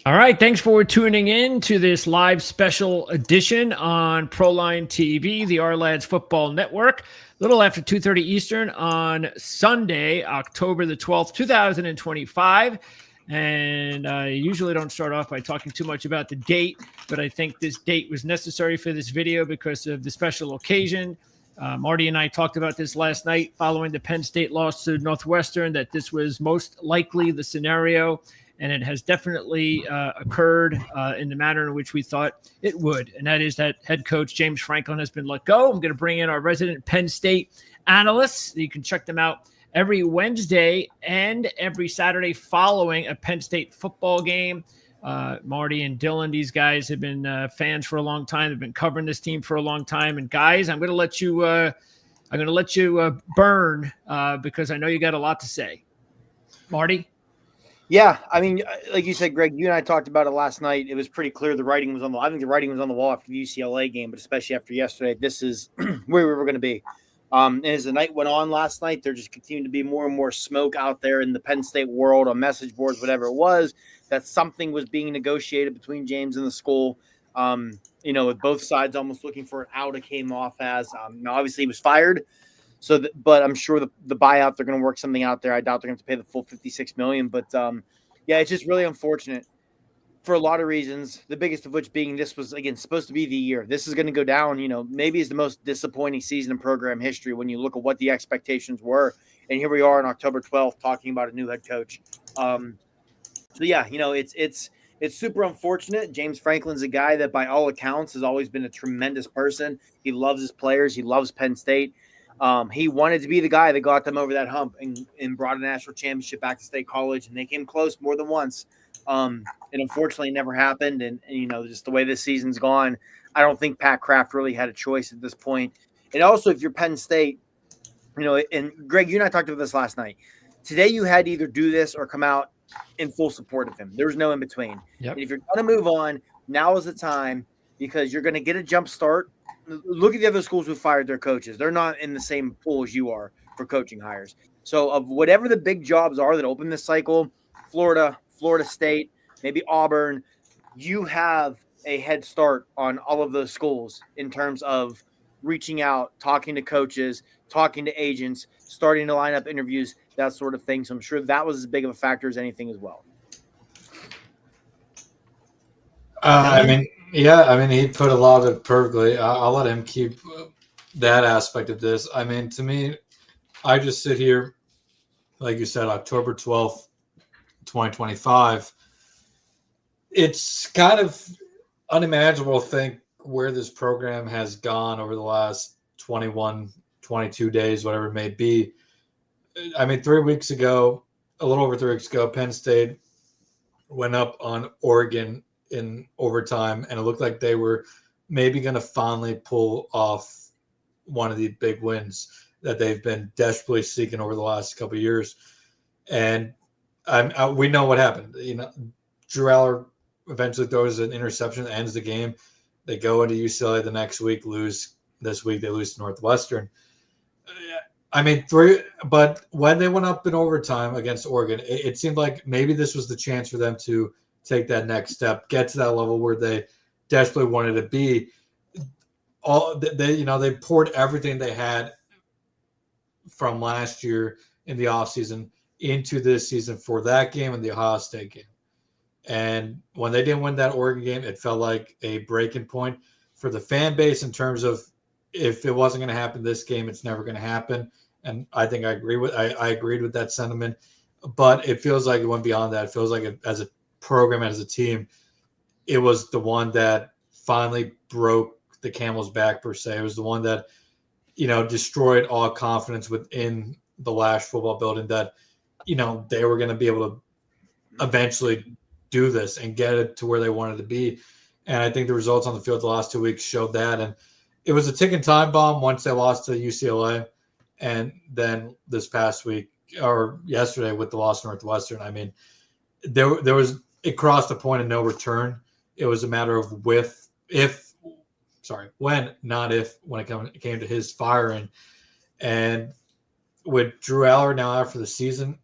All right. Thanks for tuning in to this live special edition on Proline TV, the Our Lads Football Network. A little after 2:30 Eastern on Sunday, October the 12th, 2025. And I usually don't start off by talking too much about the date, but I think this date was necessary for this video because of the special occasion. Marty and I talked about this last night following the Penn State loss to Northwestern, that this was most likely the scenario, and it has definitely occurred in the manner in which we thought it would, and that is that head coach James Franklin has been let go. I'm going to bring in our resident Penn State analysts. You can check them out every Wednesday and every Saturday following a Penn State football game. Marty and Dylan, these guys have been fans for a long time. They've been covering this team for a long time. And guys, I'm going to let you burn because I know you got a lot to say. Marty? Yeah, I mean, like you said, Greg, you and I talked about it last night. It was pretty clear the writing was on the. I think the writing was on the wall after the UCLA game, but especially after yesterday, this is where we were going to be. And as the night went on last night, there just continued to be more and more smoke out there in the Penn State world, on message boards, whatever it was, that something was being negotiated between James and the school. With both sides almost looking for an out. It came off as now, obviously he was fired. But I'm sure the buyout, they're going to work something out there. I doubt they're going to pay the full $56 million. But it's just really unfortunate for a lot of reasons. The biggest of which being this was, again, supposed to be the year. This is going to go down, maybe as the most disappointing season in program history when you look at what the expectations were. And here we are on October 12th talking about a new head coach. It's super unfortunate. James Franklin's a guy that by all accounts has always been a tremendous person. He loves his players. He loves Penn State. He wanted to be the guy that got them over that hump and brought a national championship back to State College, and they came close more than once. And unfortunately, it never happened. And just the way this season's gone, I don't think Pat Kraft really had a choice at this point. And also, if you're Penn State, and Greg, you and I talked about this last night. Today, you had to either do this or come out in full support of him. There was no in between. Yep. And if you're going to move on, now is the time because you're going to get a jump start. Look at the other schools who fired their coaches. They're not in the same pool as you are for coaching hires. So of whatever the big jobs are that open this cycle, Florida State, maybe Auburn, you have a head start on all of those schools in terms of reaching out, talking to coaches, talking to agents, starting to line up interviews, that sort of thing. So I'm sure that was as big of a factor as anything as well. He put a lot of it perfectly. I'll let him keep that aspect of this. I mean, to me, I just sit here, like you said, October 12th, 2025. It's kind of unimaginable to think where this program has gone over the last 21, 22 days, whatever it may be. I mean, 3 weeks ago, a little over 3 weeks ago, Penn State went up on Oregon in overtime, and it looked like they were maybe going to finally pull off one of the big wins that they've been desperately seeking over the last couple of years. And we know what happened. Drew Aller eventually throws an interception that ends the game. They go into UCLA the next week, lose. This week they lose to Northwestern. But when they went up in overtime against Oregon, it seemed like maybe this was the chance for them to take that next step, get to that level where they desperately wanted to be. They poured everything they had from last year in the offseason into this season for that game and the Ohio State game. And when they didn't win that Oregon game, it felt like a breaking point for the fan base in terms of if it wasn't going to happen this game, it's never going to happen. And I think I agreed with that sentiment. But it feels like it went beyond that. It feels like as a program, as a team, it was the one that finally broke the camel's back, per se. It was the one that, destroyed all confidence within the Lash football building that, they were going to be able to eventually do this and get it to where they wanted to be. And I think the results on the field the last 2 weeks showed that. And it was a ticking time bomb once they lost to UCLA. And then this past week or yesterday with the loss to Northwestern, I mean, it crossed a point of no return. It was a matter of when, not if, when it came to his firing. And with Drew Aller now after the season,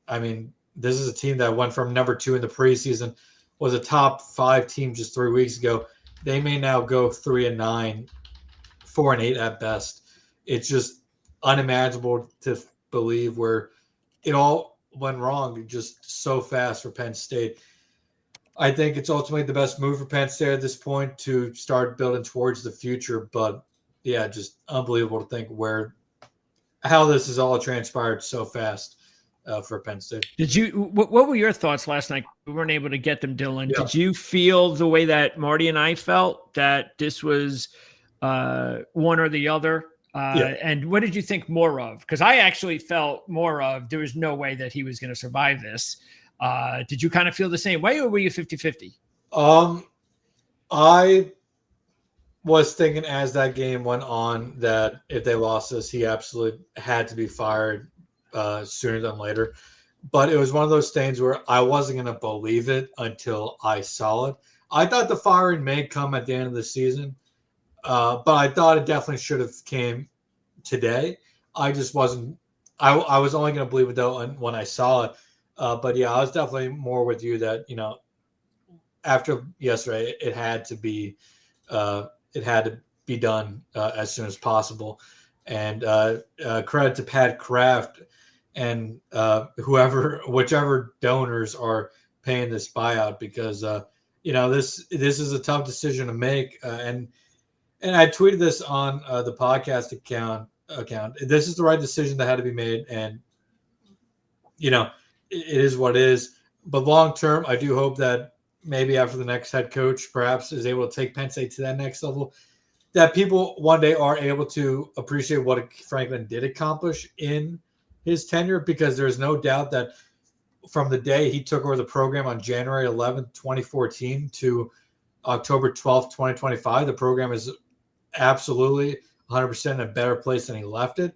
I mean, this is a team that went from number 2 in the preseason was a top 5 team just 3 weeks ago, they may now go 3-9, 4-8 at best. It's just unimaginable to believe where it all went wrong just so fast for Penn State. I think it's ultimately the best move for Penn State at this point to start building towards the future. But yeah, just unbelievable to think how this has all transpired so fast for Penn State. What were your thoughts last night? We weren't able to get them, Dylan. Yeah. Did you feel the way that Marty and I felt, that this was one or the other? And what did you think more of? Because I actually felt more of there was no way that he was going to survive this. Did you kind of feel the same way, or were you 50-50? I was thinking as that game went on that if they lost this, he absolutely had to be fired sooner than later. But it was one of those things where I wasn't going to believe it until I saw it. I thought the firing may come at the end of the season, but I thought it definitely should have came today. I just wasn't. I was only going to believe it though when I saw it. But yeah, I was definitely more with you that after yesterday, it had to be done as soon as possible. And credit to Pat Kraft and whichever donors are paying this buyout, because this is a tough decision to make. And I tweeted this on the podcast account. This is the right decision that had to be made, and it is what it is. But long term, I do hope that maybe after the next head coach perhaps is able to take Penn State to that next level, that people one day are able to appreciate what Franklin did accomplish in his tenure, because there's no doubt that from the day he took over the program on January 11th, 2014 to October 12th, 2025, the program is absolutely 100% in a better place than he left it.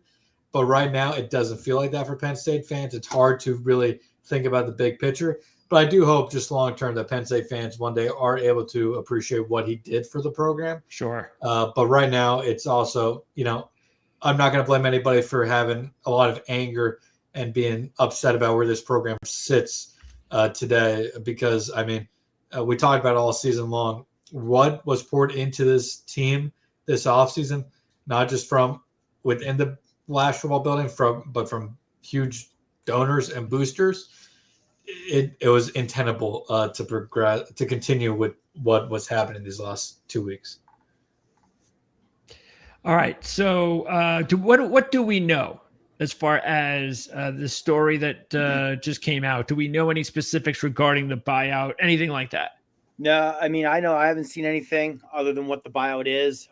But right now, it doesn't feel like that for Penn State fans. It's hard to really think about the big picture. But I do hope just long term that Penn State fans one day are able to appreciate what he did for the program. Sure. But right now, it's also, I'm not going to blame anybody for having a lot of anger and being upset about where this program sits today. Because, we talked about it all season long. What was poured into this team this offseason, not just from within the Lash football building, but from huge donors and boosters, it was untenable to continue with what was happening these last 2 weeks. All right. So what do we know as far as the story that just came out? Do we know any specifics regarding the buyout, anything like that? No, I know I haven't seen anything other than what the buyout is.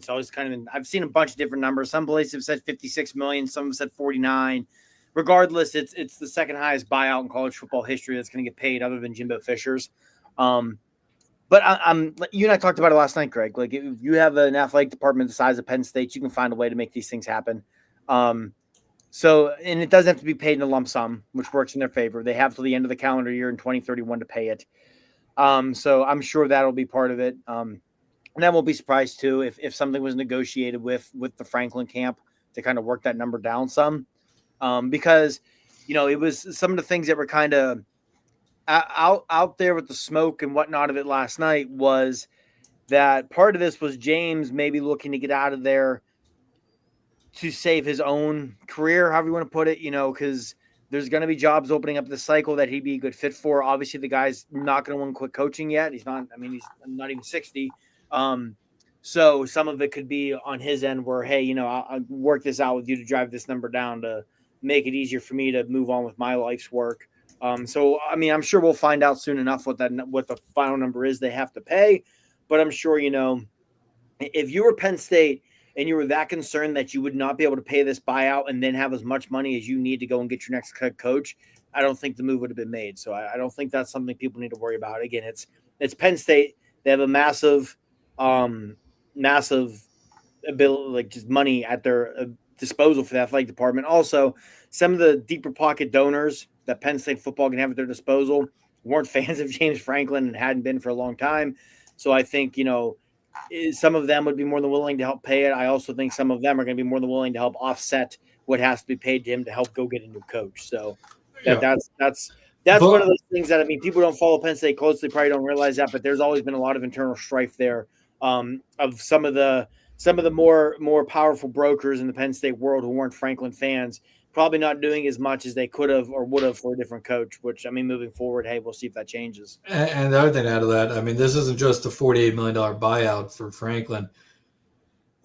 So it's I've seen a bunch of different numbers. Some places have said 56 million, some have said 49. Regardless, it's the second highest buyout in college football history that's going to get paid, other than Jimbo Fisher's. But you and I talked about it last night, Greg. Like, if you have an athletic department the size of Penn State, you can find a way to make these things happen. And it doesn't have to be paid in a lump sum, which works in their favor. They have till the end of the calendar year in 2031 to pay it. So I'm sure that'll be part of it. And I won't be surprised too if something was negotiated with the Franklin camp to kind of work that number down some. Because it was some of the things that were kind of out there with the smoke and whatnot of it last night, was that part of this was James maybe looking to get out of there to save his own career, however you want to put it, because there's going to be jobs opening up this cycle that he'd be a good fit for. Obviously, the guy's not going to want to quit coaching yet. He's not even 60. So some of it could be on his end where, hey, I'll work this out with you to drive this number down to make it easier for me to move on with my life's work. I'm sure we'll find out soon enough what the final number is they have to pay. But I'm sure, if you were Penn State and you were that concerned that you would not be able to pay this buyout and then have as much money as you need to go and get your next head coach, I don't think the move would have been made. So I don't think that's something people need to worry about. Again, it's Penn State. They have a massive ability, like just money at their disposal for the athletic department. Also, some of the deeper pocket donors that Penn State football can have at their disposal weren't fans of James Franklin and hadn't been for a long time. So I think, some of them would be more than willing to help pay it. I also think some of them are going to be more than willing to help offset what has to be paid to him to help go get a new coach. So that's That's one of those things that, I mean, people don't follow Penn State closely, probably don't realize that, but there's always been a lot of internal strife there of some of the more powerful brokers in the Penn State world who weren't Franklin fans, probably not doing as much as they could have or would have for a different coach, which, I mean, moving forward, hey, we'll see if that changes. And the other thing out of that, I mean, this isn't just a $48 million buyout for Franklin.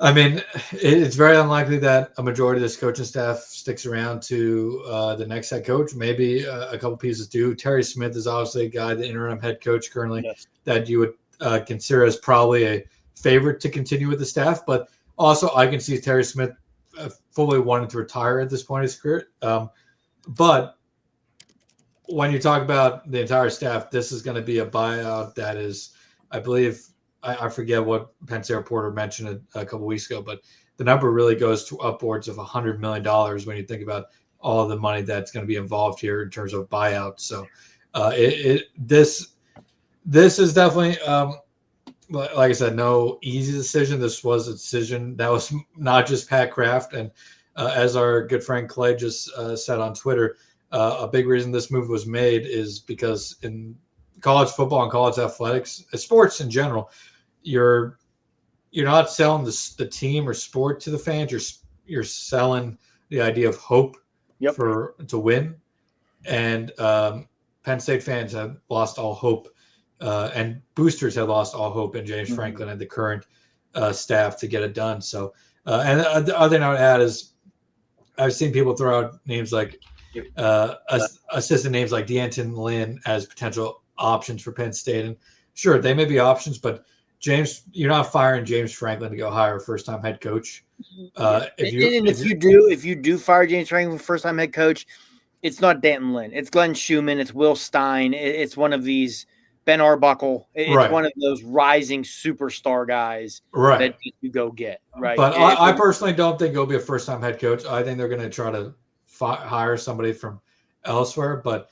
I mean, it's very unlikely that a majority of this coaching staff sticks around to the next head coach. Maybe a couple pieces do. Terry Smith is obviously a guy, the interim head coach currently, yes, that you would consider as probably a favorite to continue with the staff. But also, I can see Terry Smith fully wanting to retire at this point in his career. But when you talk about the entire staff, this is going to be a buyout that is, I believe, I forget what Penn State reporter mentioned a couple weeks ago, but the number really goes to upwards of $100 million when you think about all the money that's going to be involved here in terms of buyout. So this is definitely, like I said, no easy decision. This was a decision that was not just Pat Kraft. And as our good friend Clay just said on Twitter, a big reason this move was made is because in college football and college athletics, sports in general, you're not selling the team or sport to the fans. You're selling the idea of hope to win. And Penn State fans have lost all hope, and boosters have lost all hope in James Franklin and the current staff to get it done. So, and the other thing I would add is I've seen people throw out names like assistant names like D'Anton Lynn as potential options for Penn State. And sure, they may be options, but you're not firing James Franklin to go hire a first-time head coach. If you do fire James Franklin first-time head coach, it's not D'Anton Lynn. It's Glenn Schumann. It's Will Stein. It's one of these Ben Arbuckle. It's one of those rising superstar guys that you go get. Right. But I personally don't think it'll be a first-time head coach. I think they're going to try to hire somebody from elsewhere. But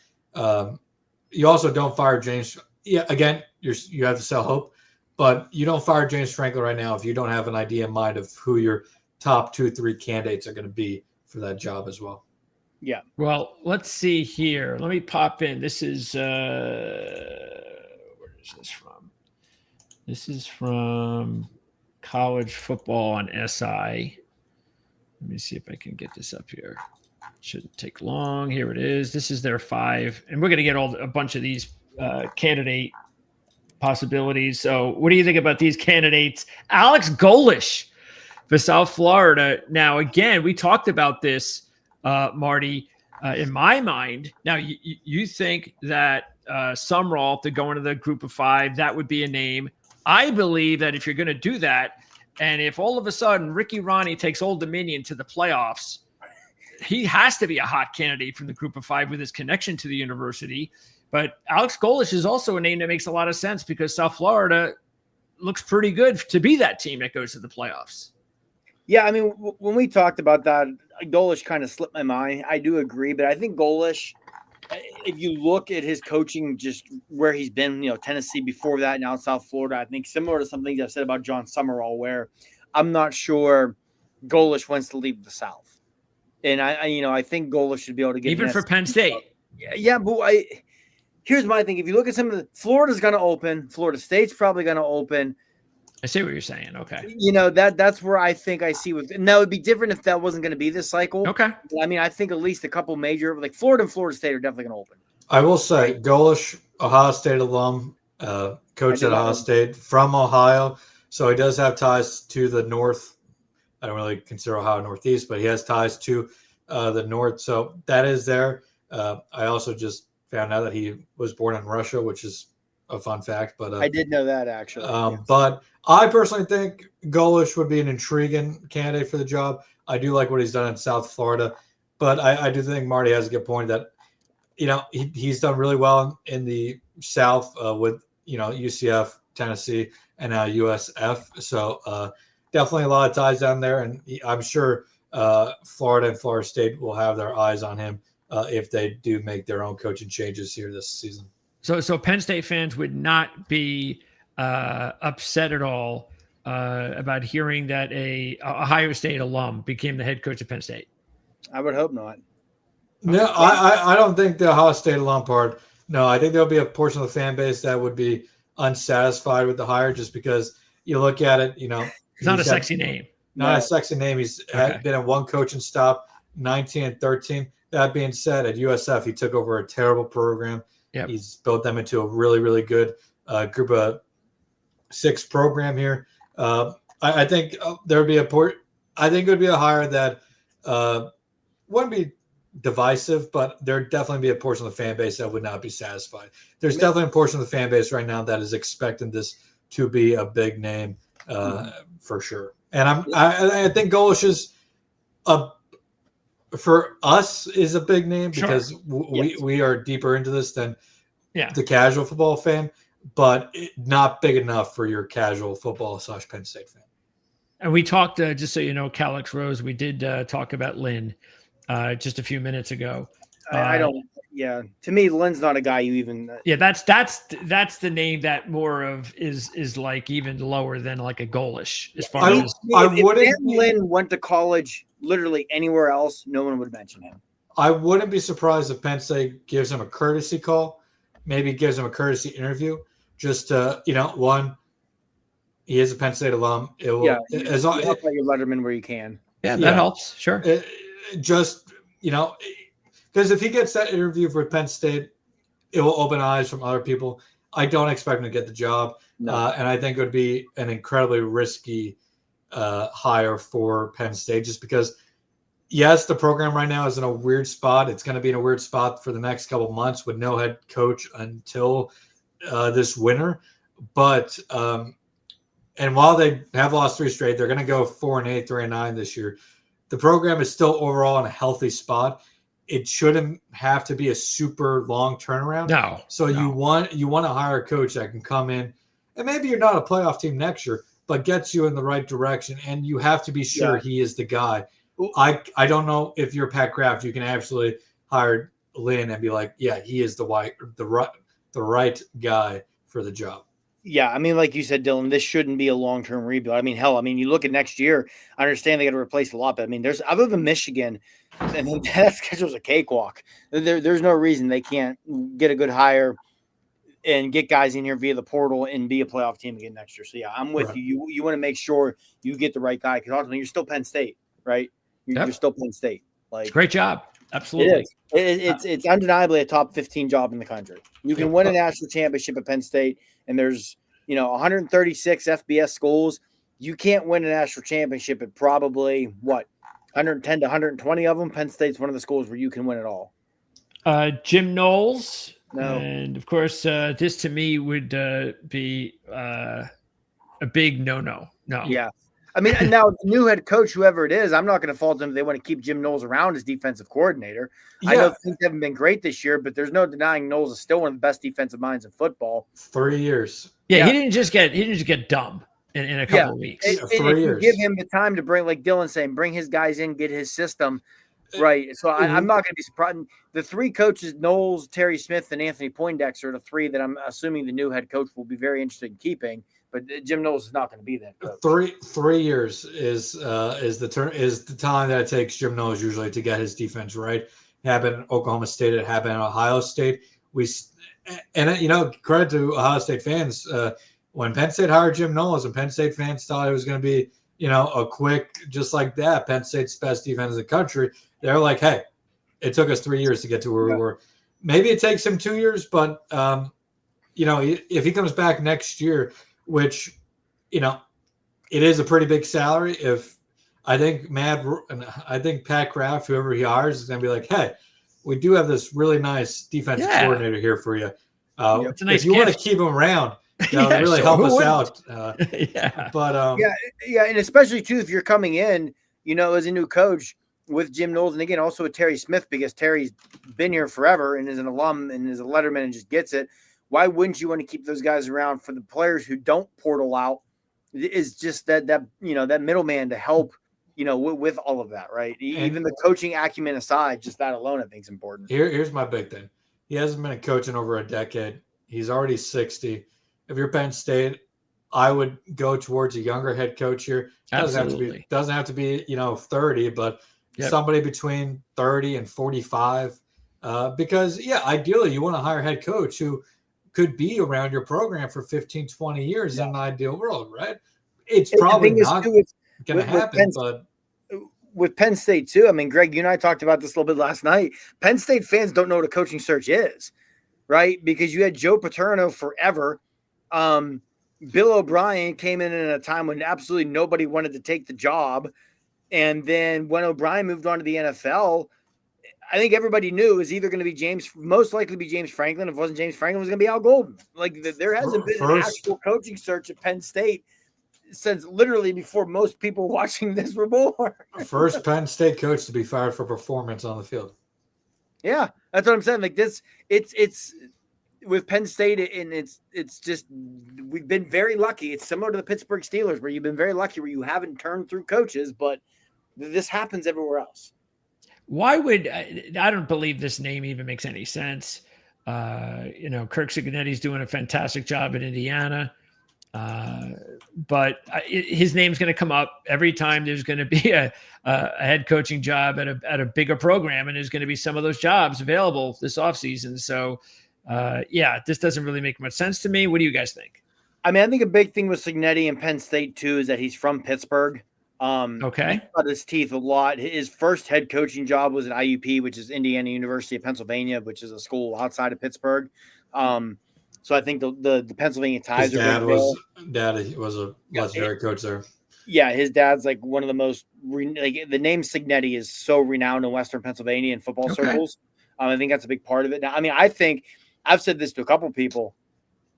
you also don't fire James. Yeah, again, you have to sell hope. But you don't fire James Franklin right now if you don't have an idea in mind of who your top 2-3 candidates are going to be for that job as well. Yeah. Well, let's see here. Let me pop in. This is where is this from? This is from College Football on SI. Let me see if I can get this up here. Shouldn't take long. Here it is. This is their 5, and we're going to get a bunch of these candidate possibilities. So what do you think about these candidates? Alex Golish for South Florida. Now, again, we talked about this, Marty, in my mind. Now, you think that Sumrall to go into the group of 5, that would be a name. I believe that if you're going to do that, and if all of a sudden Ricky Ronnie takes Old Dominion to the playoffs, he has to be a hot candidate from the group of 5 with his connection to the university. But Alex Golish is also a name that makes a lot of sense because South Florida looks pretty good to be that team that goes to the playoffs. Yeah, I mean, when we talked about that, Golish kind of slipped my mind. I do agree, but I think Golish, if you look at his coaching, just where he's been, Tennessee before that, now South Florida, I think similar to some things I've said about John Summerall, where I'm not sure Golish wants to leave the South. And I think Golish should be able to get even for Penn State. Yeah, but here's my thing. If you look at some of the Florida's going to open, Florida State's probably going to open. I see what you're saying. Okay. That's where I think I see now it'd be different if that wasn't going to be this cycle. Okay. I mean, I think at least a couple major, like Florida and Florida State are definitely going to open. I will say Golish, Ohio State alum, coach at Ohio State from Ohio. So he does have ties to the North. I don't really consider Ohio Northeast, but he has ties to the North. So that is there. I also just found out that he was born in Russia, which is a fun fact. But I did know that actually. But I personally think Golish would be an intriguing candidate for the job. I do like what he's done in South Florida, but I do think Marty has a good point that he's done really well in the South with UCF, Tennessee, and now USF. So definitely a lot of ties down there, and I'm sure Florida and Florida State will have their eyes on him if they do make their own coaching changes here this season. So Penn State fans would not be upset at all about hearing that a Ohio State alum became the head coach of Penn State. I would hope not. No, I don't think the Ohio State alum part. No, I think there'll be a portion of the fan base that would be unsatisfied with the hire just because you look at it, It's not a sexy name. Not a sexy name. He's been in one coaching stop, 19 and 13. That being said, at USF, he took over a terrible program. Yep. He's built them into a really, really good group of 6 program here. I think there would be I think it would be a hire that wouldn't be divisive, but there'd definitely be a portion of the fan base that would not be satisfied. There's definitely a portion of the fan base right now that is expecting this to be a big name for sure. And I think Golish is for us is a big name because we are deeper into this than the casual football fan, but not big enough for your casual football / Penn State fan. And we talked, just so you know, Calix Rose, we did talk about Lynn just a few minutes ago. I don't. Yeah, to me, Lynn's not a guy you even. That's the name that more of is like even lower than like a Golish as far as. If Lynn went to college literally anywhere else, no one would mention him. I wouldn't be surprised if Penn State gives him a courtesy call, maybe gives him a courtesy interview, just one. He is a Penn State alum. It will, as long help out your letterman where you can. Yeah, that helps. Sure. Because if he gets that interview for Penn State, it will open eyes from other people. I don't expect him to get the job. No. And I think it would be an incredibly risky hire for Penn State just because, yes, the program right now is in a weird spot. It's going to be in a weird spot for the next couple of months with no head coach until this winter. But and while they have lost 3 straight, they're going to go 4-8, 3-9 this year. The program is still overall in a healthy spot. It shouldn't have to be a super long turnaround. No. So you want to hire a coach that can come in, and maybe you're not a playoff team next year, but gets you in the right direction, and you have to be sure he is the guy. I don't know if you're Pat Kraft, you can absolutely hire Lynn and be like, yeah, he is the right guy for the job. Yeah, I mean, like you said, Dylan, this shouldn't be a long-term rebuild. I mean, hell, you look at next year. I understand they got to replace a lot, but there's other than Michigan, and that schedule's a cakewalk. There's no reason they can't get a good hire and get guys in here via the portal and be a playoff team again next year. So yeah, I'm with you. You want to make sure you get the right guy because ultimately you're still Penn State, right? You're still Penn State. It's a great job. Absolutely. It's undeniably a top 15 job in the country. You can win a national championship at Penn State, and there's 136 FBS schools. You can't win a national championship at probably 110 to 120 of them. Penn State's one of the schools where you can win it all. Jim Knowles. No. And of course, this to me would be a big no. Yeah. Now the new head coach, whoever it is, I'm not going to fault them if they want to keep Jim Knowles around as defensive coordinator. Yeah. I know things haven't been great this year, but there's no denying Knowles is still one of the best defensive minds in football. 3 years. Yeah, he didn't just get dumb in a couple of weeks. 3 years. Give him the time to bring, like Dylan's saying, bring his guys in, get his system right. So I'm not going to be surprised. The 3 coaches, Knowles, Terry Smith, and Anthony Poindexter, are the 3 that I'm assuming the new head coach will be very interested in keeping. But Jim Knowles is not going to be that coach. 3 years is the time that it takes Jim Knowles usually to get his defense right. It happened in Oklahoma State. It happened in Ohio State. Credit to Ohio State fans. When Penn State hired Jim Knowles, and Penn State fans thought it was going to be a quick, just like that, Penn State's best defense in the country. They're like, hey, it took us 3 years to get to where we were. Maybe it takes him 2 years, but if he comes back next year. Which, it is a pretty big salary. If I think Pat Kraft, whoever he hires, is going to be like, hey, we do have this really nice defensive coordinator here for you. It's a nice if you want to keep him around, that would really help us out. And especially too, if you're coming in, as a new coach with Jim Knowles, and again, also with Terry Smith, because Terry's been here forever and is an alum and is a letterman and just gets it. Why wouldn't you want to keep those guys around for the players who don't portal out? Is just that middleman to help, with all of that, right? Even the coaching acumen aside, just that alone, I think is important. Here's my big thing. He hasn't been a coach in over a decade. He's already 60. If you're Penn State, I would go towards a younger head coach here. Doesn't have to be 30, but somebody between 30 and 45. Because, ideally you want to hire a head coach who could be around your program for 15, 20 years in an ideal world, right? It's probably not going to happen, but with Penn State too. I mean, Greg, you and I talked about this a little bit last night. Penn State fans don't know what a coaching search is, right? Because you had Joe Paterno forever. Bill O'Brien came in at a time when absolutely nobody wanted to take the job. And then when O'Brien moved on to the NFL, I think everybody knew it was either going to be most likely be James Franklin. If it wasn't James Franklin, it was going to be Al Golden. Like there hasn't been an actual coaching search at Penn State since literally before most people watching this were born. First Penn State coach to be fired for performance on the field. Yeah, that's what I'm saying. Like this, it's with Penn State, and it's just we've been very lucky. It's similar to the Pittsburgh Steelers, where you've been very lucky where you haven't turned through coaches, but this happens everywhere else. Why would I don't believe this name even makes any sense. Kirk Cignetti's doing a fantastic job at Indiana. But his name's going to come up every time there's going to be a head coaching job at a bigger program, and there's going to be some of those jobs available this offseason. So, this doesn't really make much sense to me. What do you guys think? I mean, I think a big thing with Cignetti and Penn State too is that he's from Pittsburgh. Okay. He cut his teeth a lot. His first head coaching job was at IUP, which is Indiana University of Pennsylvania, which is a school outside of Pittsburgh. So I think the Pennsylvania ties his dad was a legendary coach there. Yeah, his dad's like one of the most the name Cignetti is so renowned in Western Pennsylvania in football circles. I think that's a big part of it. Now, I mean, I think I've said this to a couple people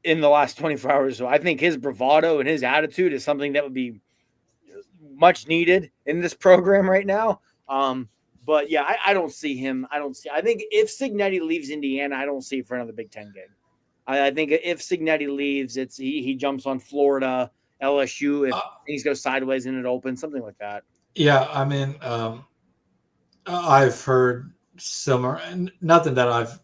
in the last 24 hours. So I think his bravado and his attitude is something that would be much needed in this program right now. But yeah, I don't see him. I think if Cignetti leaves Indiana, I don't see it for another Big Ten gig. I think if Cignetti leaves, it's he jumps on Florida, LSU, if things go sideways and it opens, something like that. Yeah, I mean, I've heard similar, and nothing that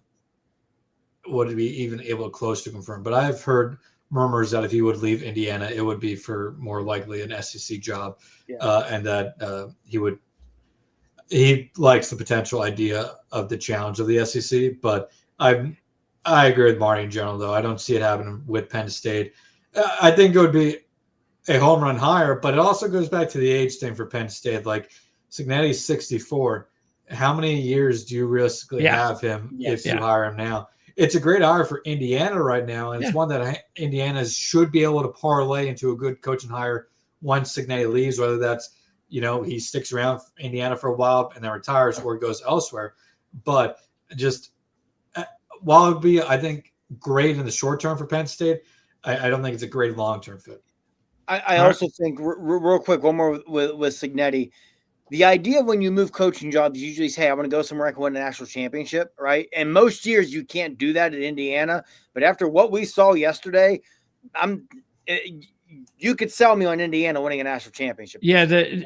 would be even able to close to confirm, but I've heard murmurs that if he would leave Indiana, it would be for more likely an SEC job, and that he likes the potential idea of the challenge of the SEC. But I agree with Marty in general, though. I don't see it happening with Penn State. I think it would be a home run hire, but it also goes back to the age thing for Penn State. Like Cignetti's 64. How many years do you realistically have him if you hire him now? It's a great hire for Indiana right now, and it's one that Indiana should be able to parlay into a good coaching hire once Cignetti leaves, whether that's, he sticks around Indiana for a while and then retires or goes elsewhere. But just while it would be, I think, great in the short term for Penn State, I don't think it's a great long-term fit. I also think, real quick, one more with Cignetti. The idea when you move coaching jobs, you usually say, I want to go somewhere I can win a national championship, right? And most years you can't do that at Indiana. But after what we saw yesterday, you could sell me on Indiana winning a national championship. Yeah, the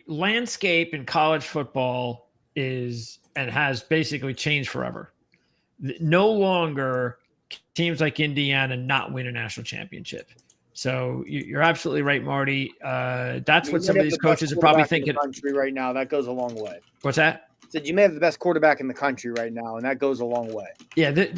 landscape in college football is and has basically changed forever. No longer teams like Indiana not win a national championship. So you're absolutely right, Marty. That's what some of these coaches are probably thinking. Country right now, that goes a long way. What's that? Said you may have the best quarterback in the country right now, and that goes a long way. Yeah, that's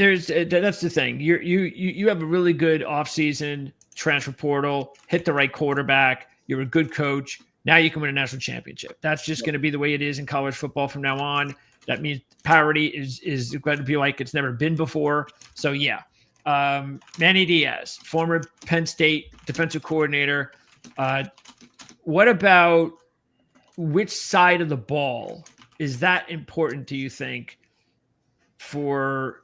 the thing. You have a really good offseason, transfer portal, hit the right quarterback. You're a good coach. Now you can win a national championship. That's just going to be the way it is in college football from now on. That means parity is going to be like it's never been before. So yeah. Manny Diaz, former Penn State defensive coordinator. What about which side of the ball is that important, do you think, for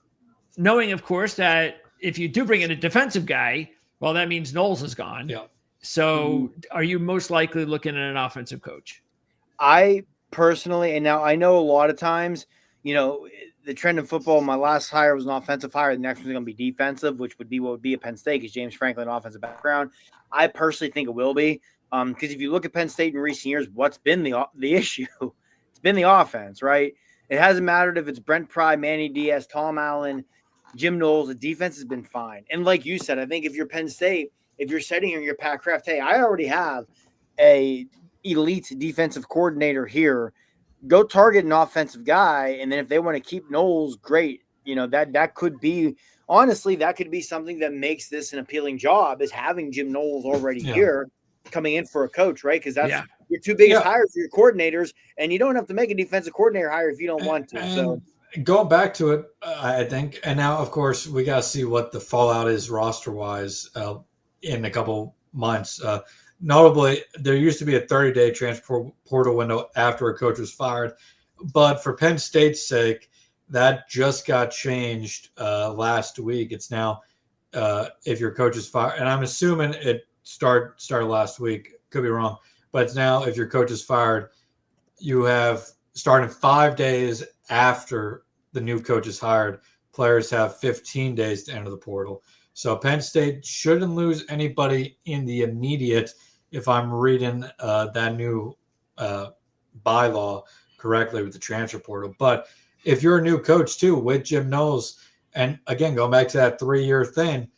knowing, of course, that if you do bring in a defensive guy, well, that means Knowles is gone. Yeah. So are you most likely looking at an offensive coach? I personally, and now I know a lot of times, the trend in football, my last hire was an offensive hire. The next one's going to be defensive, which would be what would be at Penn State because James Franklin, offensive background. I personally think it will be because if you look at Penn State in recent years, what's been the issue? It's been the offense, right? It hasn't mattered if it's Brent Pry, Manny Diaz, Tom Allen, Jim Knowles. The defense has been fine. And like you said, I think if you're Penn State, if you're sitting here and you're Pat Kraft, hey, I already have a elite defensive coordinator here. Go target an offensive guy, and then if they want to keep Knowles, great. That could be honestly that could be something that makes this an appealing job, is having Jim Knowles already here coming in for a coach, right? Because that's your two biggest hires for your coordinators, and you don't have to make a defensive coordinator hire if you don't want to. So going back to it, I think, and now of course we got to see what the fallout is roster wise in a couple months. Notably, there used to be a 30-day transfer portal window after a coach was fired, but for Penn State's sake, that just got changed last week. It's now if your coach is fired, and I'm assuming it started last week. Could be wrong, but it's now if your coach is fired, you have starting 5 days after the new coach is hired. Players have 15 days to enter the portal. So Penn State shouldn't lose anybody in the immediate, if I'm reading that new bylaw correctly with the transfer portal. But if you're a new coach too with Jim Knowles, and again, going back to that 3-year thing,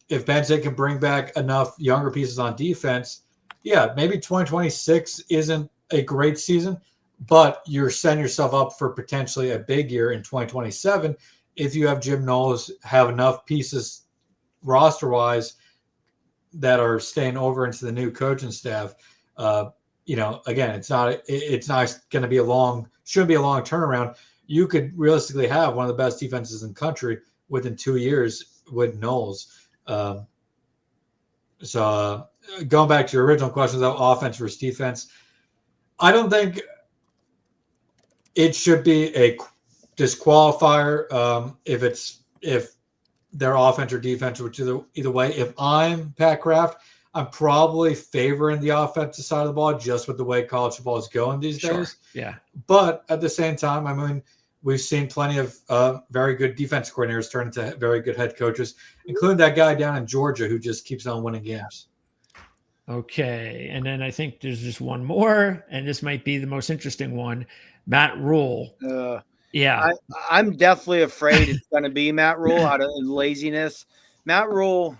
if Penn State can bring back enough younger pieces on defense, maybe 2026 isn't a great season, but you're setting yourself up for potentially a big year in 2027 if you have Jim Knowles have enough pieces roster-wise that are staying over into the new coaching staff. Again, it's not going to be shouldn't be a long turnaround. You could realistically have one of the best defenses in the country within 2 years with Knowles. So going back to your original question about offense versus defense, I don't think it should be a disqualifier if their offense or defense, which either way. If I'm Pat Kraft, I'm probably favoring the offensive side of the ball just with the way college football is going these days. Yeah. But at the same time, I mean, we've seen plenty of very good defense coordinators turn into very good head coaches, including that guy down in Georgia who just keeps on winning games. Okay. And then I think there's just one more, and this might be the most interesting one. Matt Rule. I'm definitely afraid it's going to be Matt Rule out of laziness. Matt Rule,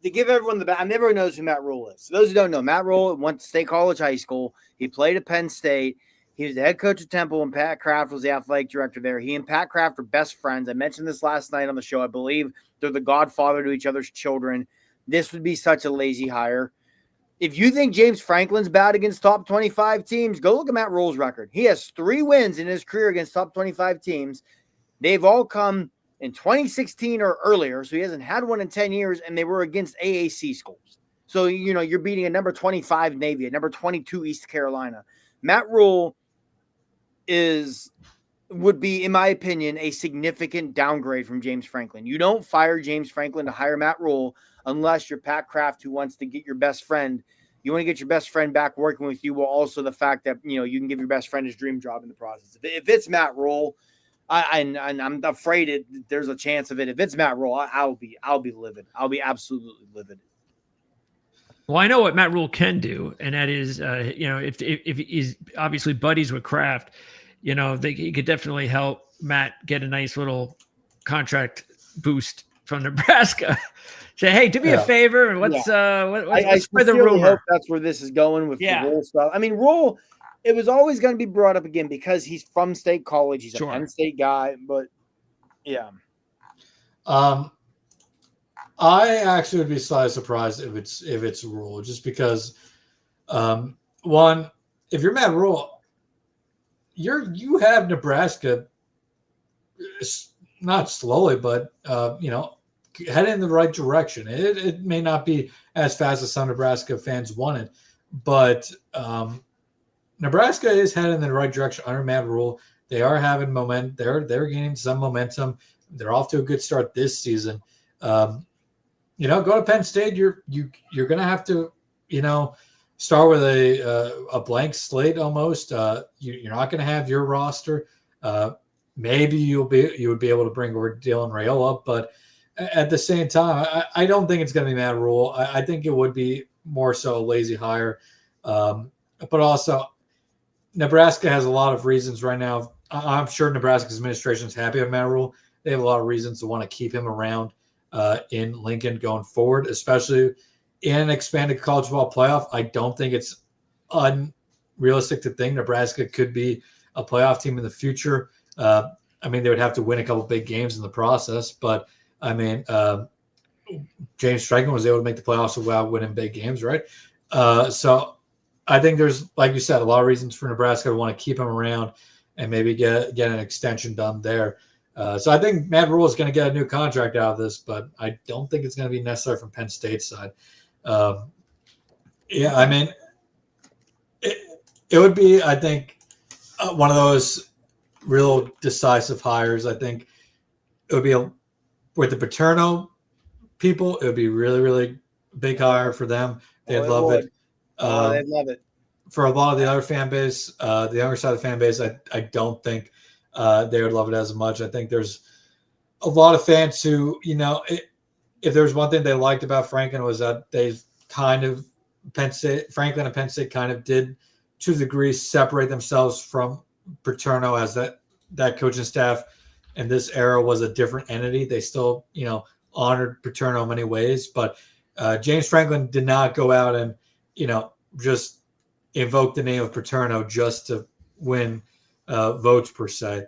to give everyone the back, everyone knows who Matt Rule is. For those who don't know, Matt Rule went to State College High School. He played at Penn State. He was the head coach at Temple, and Pat Kraft was the athletic director there. He and Pat Kraft are best friends. I mentioned this last night on the show. I believe they're the godfather to each other's children. This would be such a lazy hire. If you think James Franklin's bad against top 25 teams, go look at Matt Rule's record. He has 3 wins in his career against top 25 teams. They've all come in 2016 or earlier, so he hasn't had one in 10 years, and they were against AAC schools. So, you're beating a number 25 Navy, a number 22 East Carolina. Matt Rule would be, in my opinion, a significant downgrade from James Franklin. You don't fire James Franklin to hire Matt Rule unless you're Pat Kraft, who wants to get your best friend. You want to get your best friend back working with you, while also the fact that, you can give your best friend his dream job in the process. If it's Matt Rule, I'm afraid there's a chance of it. If it's Matt Rule, I'll be livid. I'll be absolutely livid. Well, I know what Matt Rule can do, and that is, if he's obviously buddies with Kraft, he could definitely help Matt get a nice little contract boost from Nebraska. Say, hey, do me a favor, and what's for the rumor? Hope that's where this is going with the Rule stuff. I mean, Rule, it was always going to be brought up again because he's from State College. He's a Penn State guy, but yeah. I actually would be slightly surprised if it's Rule, just because one, if you're Matt Rule, you have Nebraska not slowly, but heading in the right direction. It may not be as fast as some Nebraska fans wanted, but Nebraska is heading in the right direction under Matt Rule. They are having momentum. They're gaining some momentum. They're off to a good start this season. Go to Penn State. You're going to have to start with a blank slate almost. You're not going to have your roster. Maybe you would be able to bring Dylan Raiola up, but at the same time, I don't think it's going to be Matt Rule. I think it would be more so a lazy hire. But also, Nebraska has a lot of reasons right now. I'm sure Nebraska's administration is happy with Matt Rule. They have a lot of reasons to want to keep him around in Lincoln going forward, especially in an expanded college football playoff. I don't think it's unrealistic to think Nebraska could be a playoff team in the future. I mean, they would have to win a couple big games in the process, but I mean, James Franklin was able to make the playoffs without winning big games, right? So I think there's, like you said, a lot of reasons for Nebraska to want to keep him around and maybe get an extension done there. So I think Matt Rule is going to get a new contract out of this, but I don't think it's going to be necessary from Penn State's side. Yeah, I mean, it would be, I think, one of those real decisive hires. I think it would be with the Paterno people, it would be really, really big hire for them. They'd love it. They'd love it. For a lot of the other fan base, the younger side of the fan base, I don't think they would love it as much. I think there's a lot of fans who, if there's one thing they liked about Franklin was that they kind of Franklin and Penn State kind of did, to a degree, separate themselves from Paterno, as that coaching staff in this era was a different entity. They still, honored Paterno in many ways, but James Franklin did not go out and, just invoke the name of Paterno just to win votes per se.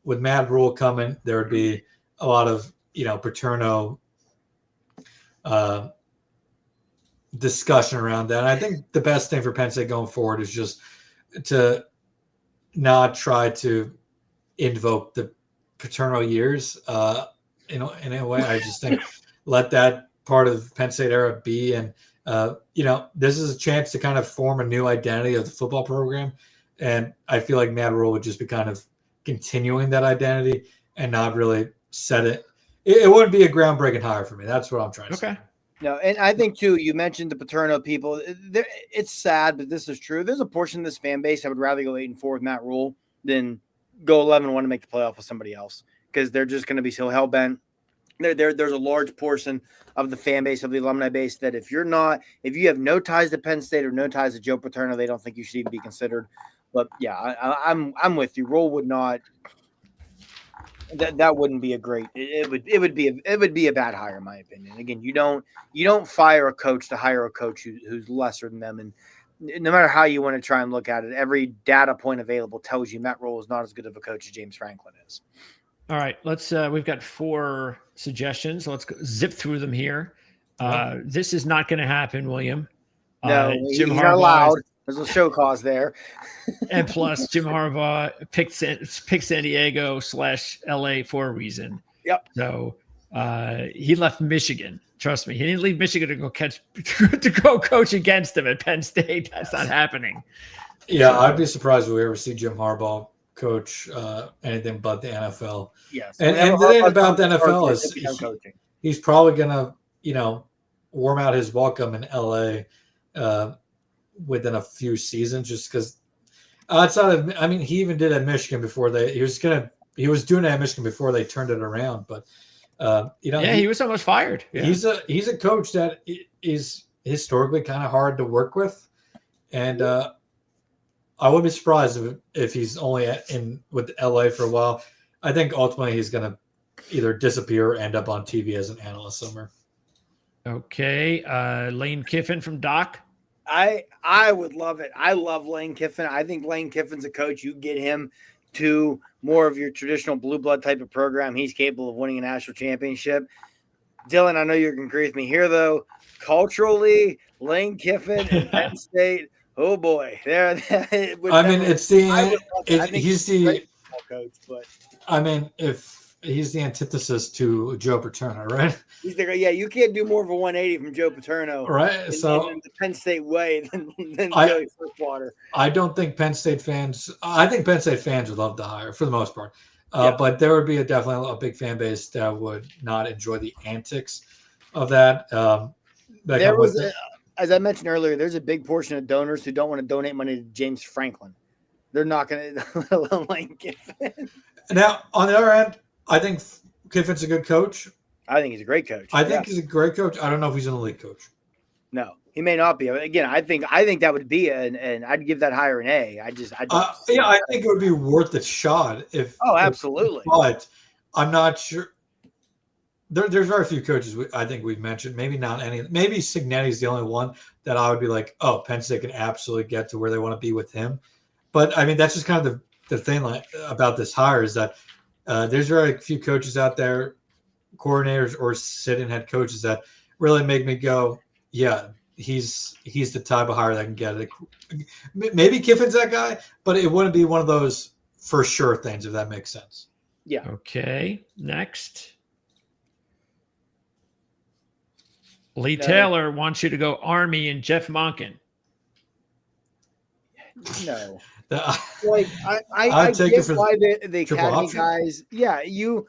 With Matt Rule coming, there would be a lot of, Paterno discussion around that. And I think the best thing for Penn State going forward is just to not try to invoke the Paterno years in a way. I just think let that part of Penn State era be. And, this is a chance to kind of form a new identity of the football program. And I feel like Matt Rule would just be kind of continuing that identity and not really set it. It wouldn't be a groundbreaking hire for me. That's what I'm trying to say. No, and I think, too, you mentioned the Paterno people. It's sad, but this is true. There's a portion of this fan base that would rather go 8-4 with Matt Rule than go 11-1 to make the playoff with somebody else, because they're just going to be so hell-bent. There's a large portion of the fan base, of the alumni base, that if you have no ties to Penn State or no ties to Joe Paterno, they don't think you should even be considered. But yeah, I'm with you. Rule would not. That wouldn't be a great. It would be a bad hire, in my opinion. Again, you don't fire a coach to hire a coach who's lesser than them. And no matter how you want to try and look at it, every data point available tells you Matt Rule is not as good of a coach as James Franklin is. All right, we've got 4 suggestions. Let's zip through them here. This is not going to happen, William. No, Jim Harbaugh, not allowed. There's a show cause there. And plus, Jim Harbaugh picked San Diego / LA for a reason. Yep. So he left Michigan. Trust me, he didn't leave Michigan to go coach against him at Penn State. That's not happening. Yeah, I'd be surprised if we ever see Jim Harbaugh coach anything but the NFL. Yes. And the thing about the NFL is he's probably going to, warm out his welcome in LA within a few seasons, just because outside of, he even did at Michigan before he was doing it at Michigan before they turned it around. But, he was almost fired. Yeah. He's a coach that is historically kind of hard to work with. And, I wouldn't be surprised if he's only with LA for a while. I think ultimately he's going to either disappear or end up on TV as an analyst somewhere. Okay. Lane Kiffin from Doc. I would love it. I love Lane Kiffin. I think Lane Kiffin's a coach. You get him to more of your traditional blue blood type of program, he's capable of winning a national championship. Dylan, I know you're going to agree with me here, though. Culturally, Lane Kiffin and Penn State, oh boy, it's he's the coach, but if he's the antithesis to Joe Paterno, right? You can't do more of a 180 from Joe Paterno, right? In the Penn State way than Joey Firstwater. I don't think Penn State fans. I think Penn State fans would love to hire for the most part, but there would be definitely a big fan base that would not enjoy the antics of that. As I mentioned earlier, there's a big portion of donors who don't want to donate money to James Franklin. They're not going to Lane Kiffin. Now, on the other end, I think Kiffin's a good coach. I think he's a great coach. I think he's a great coach. I don't know if he's an elite coach. No, he may not be. Again, I think that would be and I'd give that hire an A. I think it would be worth a shot if. Oh, absolutely. But I'm not sure. there's very few coaches I think we've mentioned. Maybe not any. Maybe Cignetti's the only one that I would be like, oh, Penn State can absolutely get to where they want to be with him. But I mean, that's just kind of the thing about this hire is that there's very few coaches out there, coordinators or sit-in head coaches that really make me go, yeah, he's the type of hire that can get it. Maybe Kiffin's that guy, but it wouldn't be one of those for sure things, if that makes sense. Yeah. Okay. Next. Lee Taylor wants you to go Army and Jeff Monken. No. Like I get why the academy option guys. Yeah, you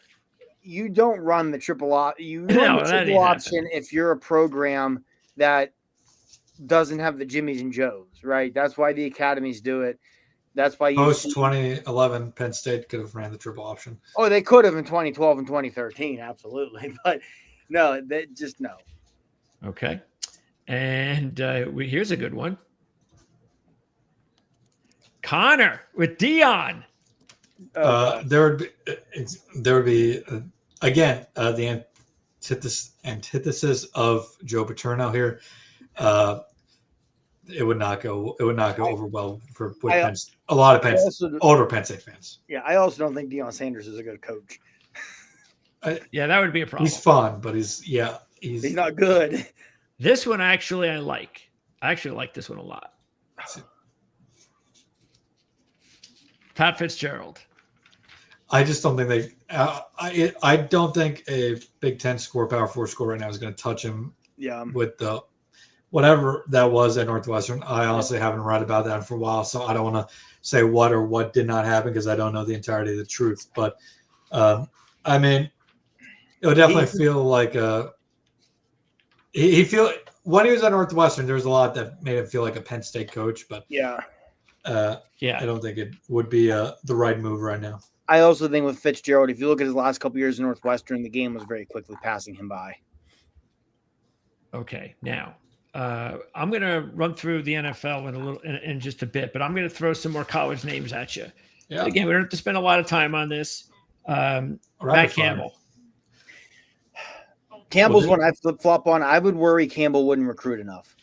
don't run the triple option. You run the triple option if you're a program that doesn't have the Jimmies and Joes, right? That's why the academies do it. That's why post 2011 Penn State could have ran the triple option. Oh, they could have in 2012 and 2013, absolutely. But no, they just no. Okay. And here's a good one. Connor with Dion. There would be again the antithesis of Joe Paterno here. It would not go over well with a lot of older Penn State fans. Yeah, I also don't think Deion Sanders is a good coach. Yeah, that would be a problem. He's fun, but he's not good. This one actually I like. I actually like this one a lot. Pat Fitzgerald. I just don't think I don't think a Big Ten score, Power 4 score right now is going to touch him. Yeah. With the whatever that was at Northwestern. I honestly haven't read about that for a while, so I don't want to say what or what did not happen because I don't know the entirety of the truth. But I mean, it would definitely feel like when he was at Northwestern, there was a lot that made him feel like a Penn State coach. But I don't think it would be the right move right now. I also think with Fitzgerald, if you look at his last couple years in Northwestern, the game was very quickly passing him by. Okay, now I'm going to run through the NFL in just a bit, but I'm going to throw some more college names at you. Yeah. Again, we don't have to spend a lot of time on this. Matt Campbell. Campbell's one I flip-flop on. I would worry Campbell wouldn't recruit enough.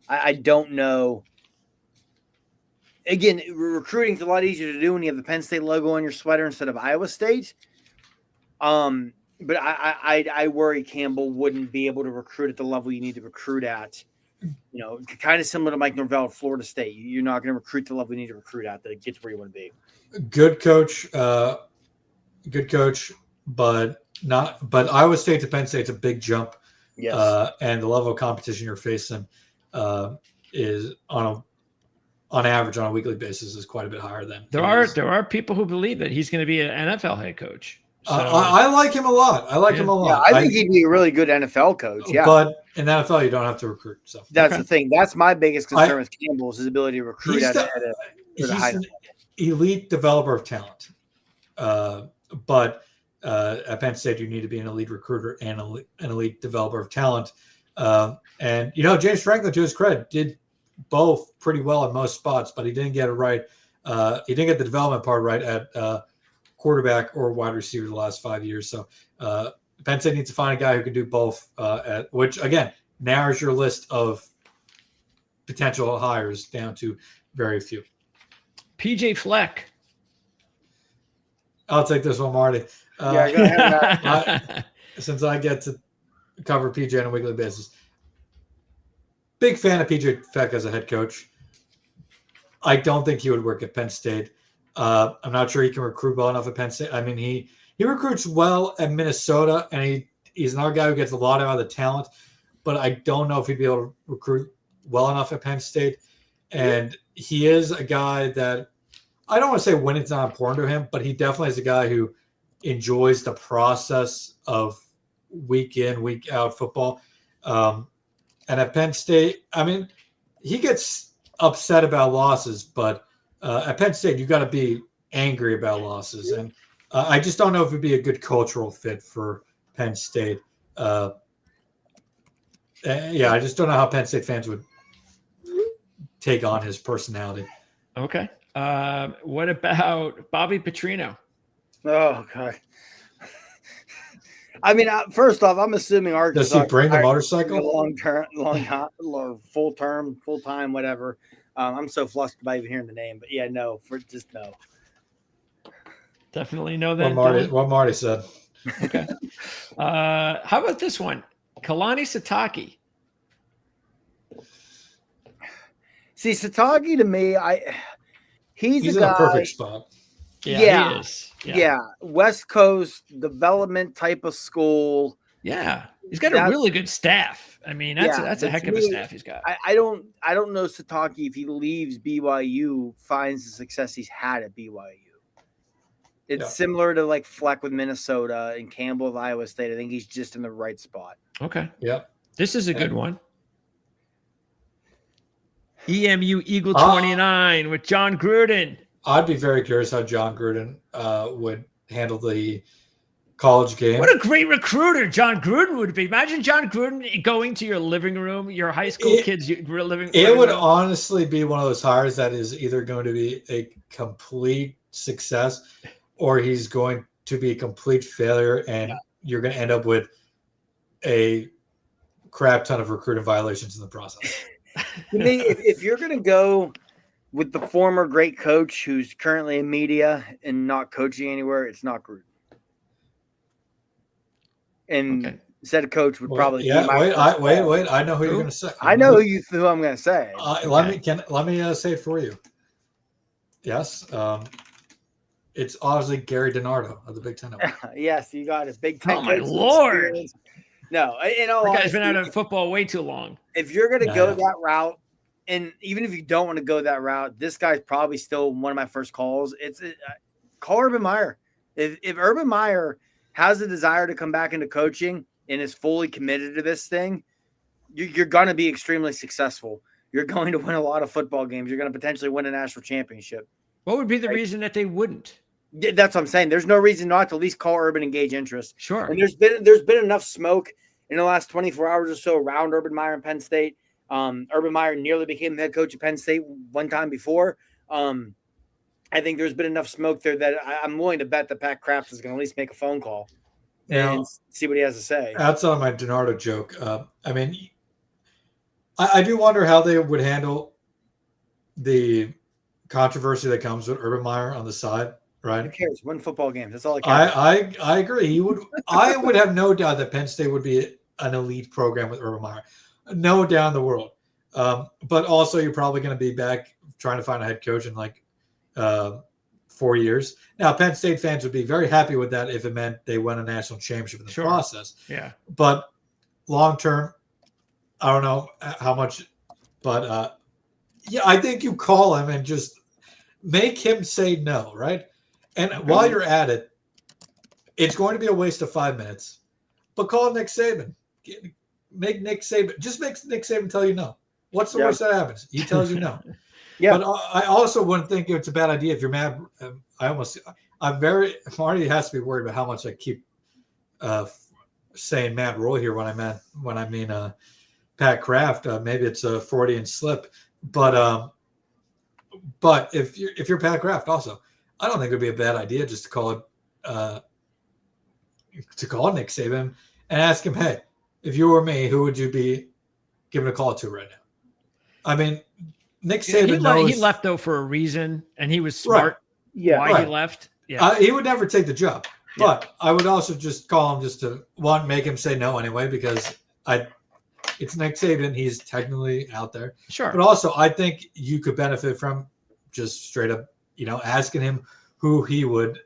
I don't know. Again, recruiting's a lot easier to do when you have the Penn State logo on your sweater instead of Iowa State. But I worry Campbell wouldn't be able to recruit at the level you need to recruit at. You know, kind of similar to Mike Norvell at Florida State. You're not going to recruit the level you need to recruit at that gets where you want to be. Good coach, but Iowa State to Penn State's a big jump. Yes. And the level of competition you're facing is on average on a weekly basis is quite a bit higher than there are people who believe that he's going to be an NFL head coach. So. I like him a lot. Him a lot. Yeah, I think he'd be a really good NFL coach. Yeah, but in the NFL you don't have to recruit. So that's the thing. That's my biggest concern with Campbell is his ability to recruit at a high level. Elite developer of talent. But at Penn State, you need to be an elite recruiter and an elite developer of talent. And James Franklin, to his credit, did both pretty well in most spots, but he didn't get it right. He didn't get the development part right at quarterback or wide receiver the last 5 years. So Penn State needs to find a guy who can do both, which, again, narrows your list of potential hires down to very few. PJ Fleck. I'll take this one, Marty. Go ahead. Since I get to cover PJ on a weekly basis. Big fan of PJ Fleck as a head coach. I don't think he would work at Penn State. I'm not sure he can recruit well enough at Penn State. I mean, he recruits well at Minnesota, and he's another guy who gets a lot out of the talent, but I don't know if he'd be able to recruit well enough at Penn State. And he is a guy that I don't want to say winning's not important to him, but he definitely is a guy who enjoys the process of week in, week out football. And at Penn State, I mean, he gets upset about losses, but at Penn State, you got to be angry about losses. And I just don't know if it'd be a good cultural fit for Penn State. I just don't know how Penn State fans would take on his personality. Okay. What about Bobby Petrino? Oh, God. I mean, first off, I'm assuming Arkansas. Does he bring the motorcycle? Long term, or full time, whatever. I'm so flustered by even hearing the name, but yeah, no, just no. Definitely know that. What Marty said. Okay. How about this one? Kalani Sitake. See, Sitake to me, he's a in guy, a perfect spot. Yeah, he is. Yeah. West Coast development type of school. Yeah. He's got a really good staff. I mean, that's a heck of a staff he's got. I don't know Sitake, if he leaves BYU, finds the success he's had at BYU. It's similar to like Fleck with Minnesota and Campbell with Iowa State. I think he's just in the right spot. Okay. Yep. This is a good one. EMU Eagle 29 with John Gruden. I'd be very curious how John Gruden would handle the college game. What a great recruiter John Gruden would be. Imagine John Gruden going to your living room, your high school kids' living room. It would honestly be one of those hires that is either going to be a complete success or he's going to be a complete failure, and you're going to end up with a crap ton of recruiting violations in the process. To me, if you're going to go with the former great coach who's currently in media and not coaching anywhere, it's not Gruden. And said coach would probably be wait. I know who you're going to say. I know who I'm going to say. Let me say it for you. Yes. It's obviously Gary DiNardo of the Big Ten. Yes, you got it. Big Ten. Oh, my Lord. Experience. No, that guy's been out of football way too long. If you're going to go that route, and even if you don't want to go that route, this guy's probably still one of my first calls. Call Urban Meyer. If Urban Meyer has a desire to come back into coaching and is fully committed to this thing, you're going to be extremely successful. You're going to win a lot of football games. You're going to potentially win a national championship. What would be the reason that they wouldn't? That's what I'm saying. There's no reason not to at least call Urban and gauge interest. Sure. And there's been enough smoke in the last 24 hours or so around Urban Meyer and Penn State. Urban Meyer nearly became the head coach of Penn State one time before. I think there's been enough smoke there that I'm willing to bet that Pat Kraft is going to at least make a phone call and see what he has to say. Outside of my DiNardo joke, I mean, I do wonder how they would handle the controversy that comes with Urban Meyer on the side, right? Who cares? Win football games. That's all I care. I agree. He would. I would have no doubt that Penn State would be an elite program with Urban Meyer. No doubt in the world. But also, you're probably going to be back trying to find a head coach in like 4 years. Now, Penn State fans would be very happy with that if it meant they won a national championship in the process. Yeah. But long term, I don't know how much. But I think you call him and just make him say no, right? And while you're at it, it's going to be a waste of 5 minutes. But call Nick Saban. Make Nick Saban tell you no. What's the worst that happens? He tells you no. But I also wouldn't think it's a bad idea if you're mad. Marty has to be worried about how much I keep saying Matt Roy here when I mean Pat Kraft. Maybe it's a Freudian slip. But if you're Pat Kraft also, I don't think it'd be a bad idea just to call Nick Saban and ask him, hey, if you were me, who would you be giving a call to right now? I mean, Nick Saban he left though for a reason, and he was smart. He left. Yeah, he would never take the job, but I would also just call him just to make him say no anyway, because it's Nick Saban. He's technically out there, sure. But also, I think you could benefit from just straight up, asking him who he would,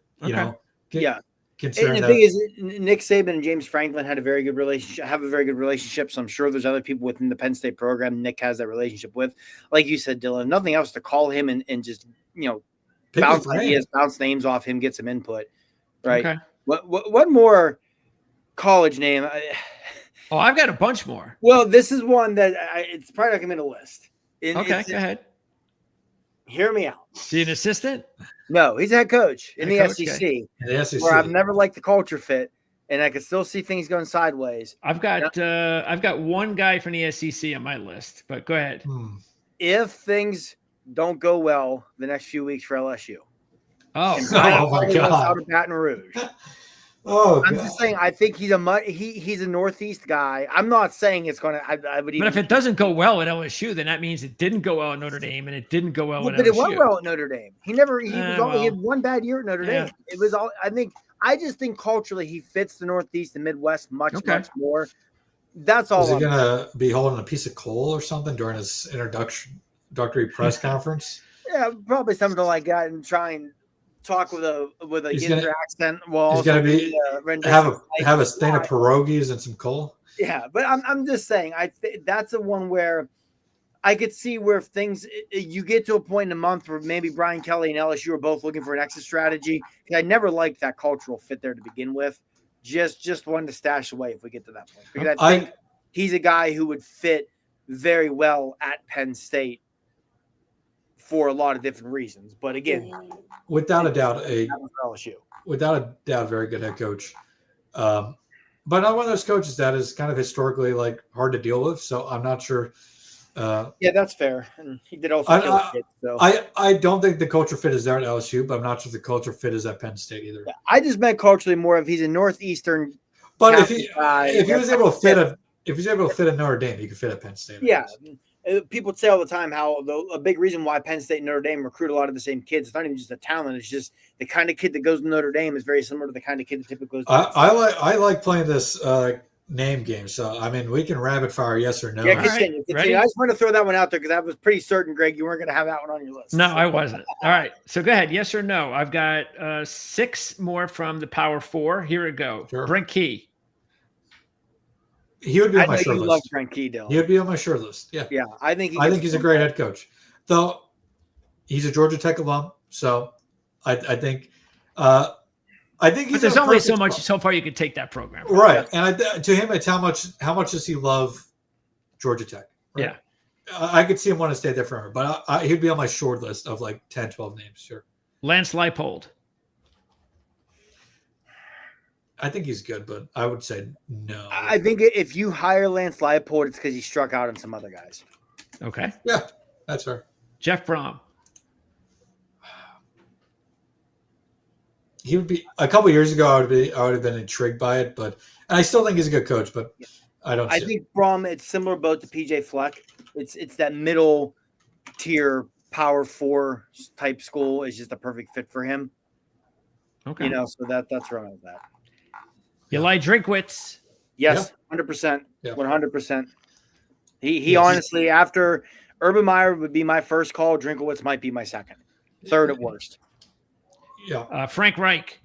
consider. And the thing is, Nick Saban and James Franklin had a very good relationship. So I'm sure there's other people within the Penn State program Nick has that relationship with. Like you said, Dylan, nothing else to call him and just, bounce ideas, bounce names off him, get some input. Right. Okay. What more college name? I've got a bunch more. Well, this is one that it's probably not going to be in a list. Go ahead. Hear me out. Is he an assistant? No, he's a head coach in the SEC. In the SEC. Where I've never liked the culture fit, and I can still see things going sideways. I've got one guy from the SEC on my list, but go ahead. If things don't go well the next few weeks for LSU. Oh my God! Out of Baton Rouge. Oh, I'm God. just saying. I think he's a Northeast guy. I'm not saying it's gonna. I would even. But if it doesn't go well at LSU, then that means it didn't go well at Notre Dame, and it didn't go well at But it went LSU. well at Notre Dame. He had one bad year at Notre Yeah. Dame. It was all. I just think culturally he fits the Northeast and Midwest much more. That's all. Is he gonna be holding a piece of coal or something during his introductory press conference? Yeah, probably something like that, and try and talk with a Yinzer accent. Well, he's gonna be have a stain of pierogies and some coal. Yeah, but I'm just saying, that's the one where I could see where things you get to a point in a month where maybe Brian Kelly and LSU are both looking for an exit strategy. I never liked that cultural fit there to begin with. Just one to stash away if we get to that point, because I think he's a guy who would fit very well at Penn State for a lot of different reasons. But again, without a doubt, LSU. Without a doubt, very good head coach. But not one of those coaches that is kind of historically like hard to deal with. So I'm not sure. Yeah, that's fair. And he did also kill a kid, so. I don't think the culture fit is there at LSU, but I'm not sure the culture fit is at Penn State either. Yeah, I just meant culturally more if he's a Northeastern. But if he was able to fit a Notre Dame, he could fit at Penn State. Yeah. People say all the time how a big reason why Penn State and Notre Dame recruit a lot of the same kids. It's not even just the talent; it's just the kind of kid that goes to Notre Dame is very similar to the kind of kid that typically goes. I like playing this name game. So I mean, we can rapid fire yes or no. Yeah, continue. I just want to throw that one out there because I was pretty certain, Greg, you weren't going to have that one on your list. No, I wasn't. All right, so go ahead. Yes or no? I've got 6 more from the Power 4. Here we go. Sure. Brent Key. He would be on my short list. Love Brent Key, Dylan. He would be on my short list. Yeah. Yeah. I think he's a great head coach. Though he's a Georgia Tech alum. So I think he's there's only so far you could take that program. Right. And to him, it's how much does he love Georgia Tech? Right? Yeah. I could see him want to stay there forever, but he'd be on my short list of like 10, 12 names. Sure. Lance Leipold. I think he's good, but I would say no. I think if you hire Lance Leipold, it's because he struck out on some other guys. Okay. Yeah, that's fair. Jeff Brom. He would be a couple years ago. I would have been intrigued by it, but I still think he's a good coach. But I don't. I think Brom. It's similar boat to PJ Fleck. It's that middle tier Power 4 type school is just a perfect fit for him. Okay. So that's wrong with that. Eli Drinkwitz. Yes, 100%. Yeah. 100%. He honestly, after Urban Meyer would be my first call, Drinkwitz might be my second. Third at worst. Yeah. Frank Reich.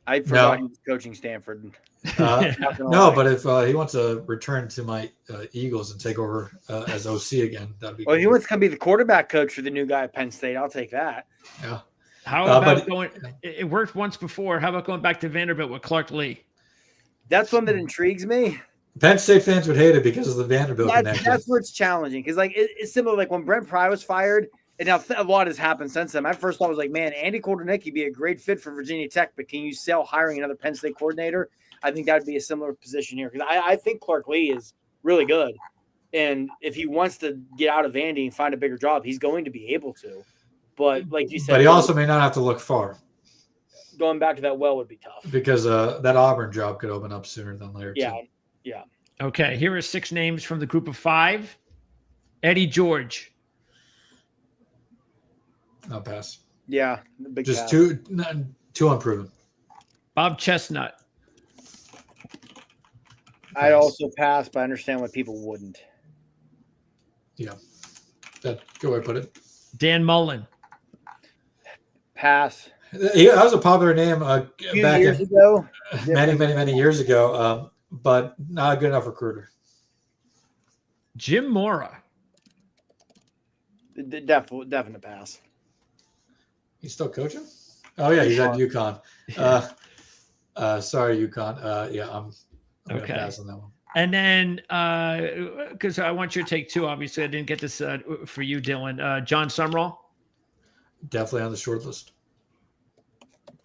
I forgot he was coaching Stanford. No, but if he wants to return to my Eagles and take over as OC again, that'd be. Well, he wants to come be the quarterback coach for the new guy at Penn State. I'll take that. Yeah. How about going? It worked once before. How about going back to Vanderbilt with Clark Lee? That's one that intrigues me. Penn State fans would hate it because of the Vanderbilt connection. That's where it's challenging because it's similar. Like when Brent Pry was fired, and now a lot has happened since then. My first thought was like, man, Andy Kotelnicki would be a great fit for Virginia Tech, but can you sell hiring another Penn State coordinator? I think that would be a similar position here because I think Clark Lee is really good, and if he wants to get out of Vandy and find a bigger job, he's going to be able to. But like you said, but he also may not have to look far. Going back to that well would be tough because that Auburn job could open up sooner than later. Yeah, too. yeah. Okay, here are 6 names from the group of 5. Eddie George. I'll pass. Yeah, just too unproven. Bob Chestnut. I'd also pass, but I understand why people wouldn't. Yeah, that's a good way to put it. Dan Mullen. Pass. Yeah, that was a popular name back years ago. Many years ago, but not a good enough recruiter. Jim Mora. Definite pass. He's still coaching? Oh yeah, he's at UConn. Sorry, UConn. Yeah, I'm gonna pass on that one. And then, because I want your take too, obviously, I didn't get this for you, Dylan. John Sumrall. Definitely on the short list.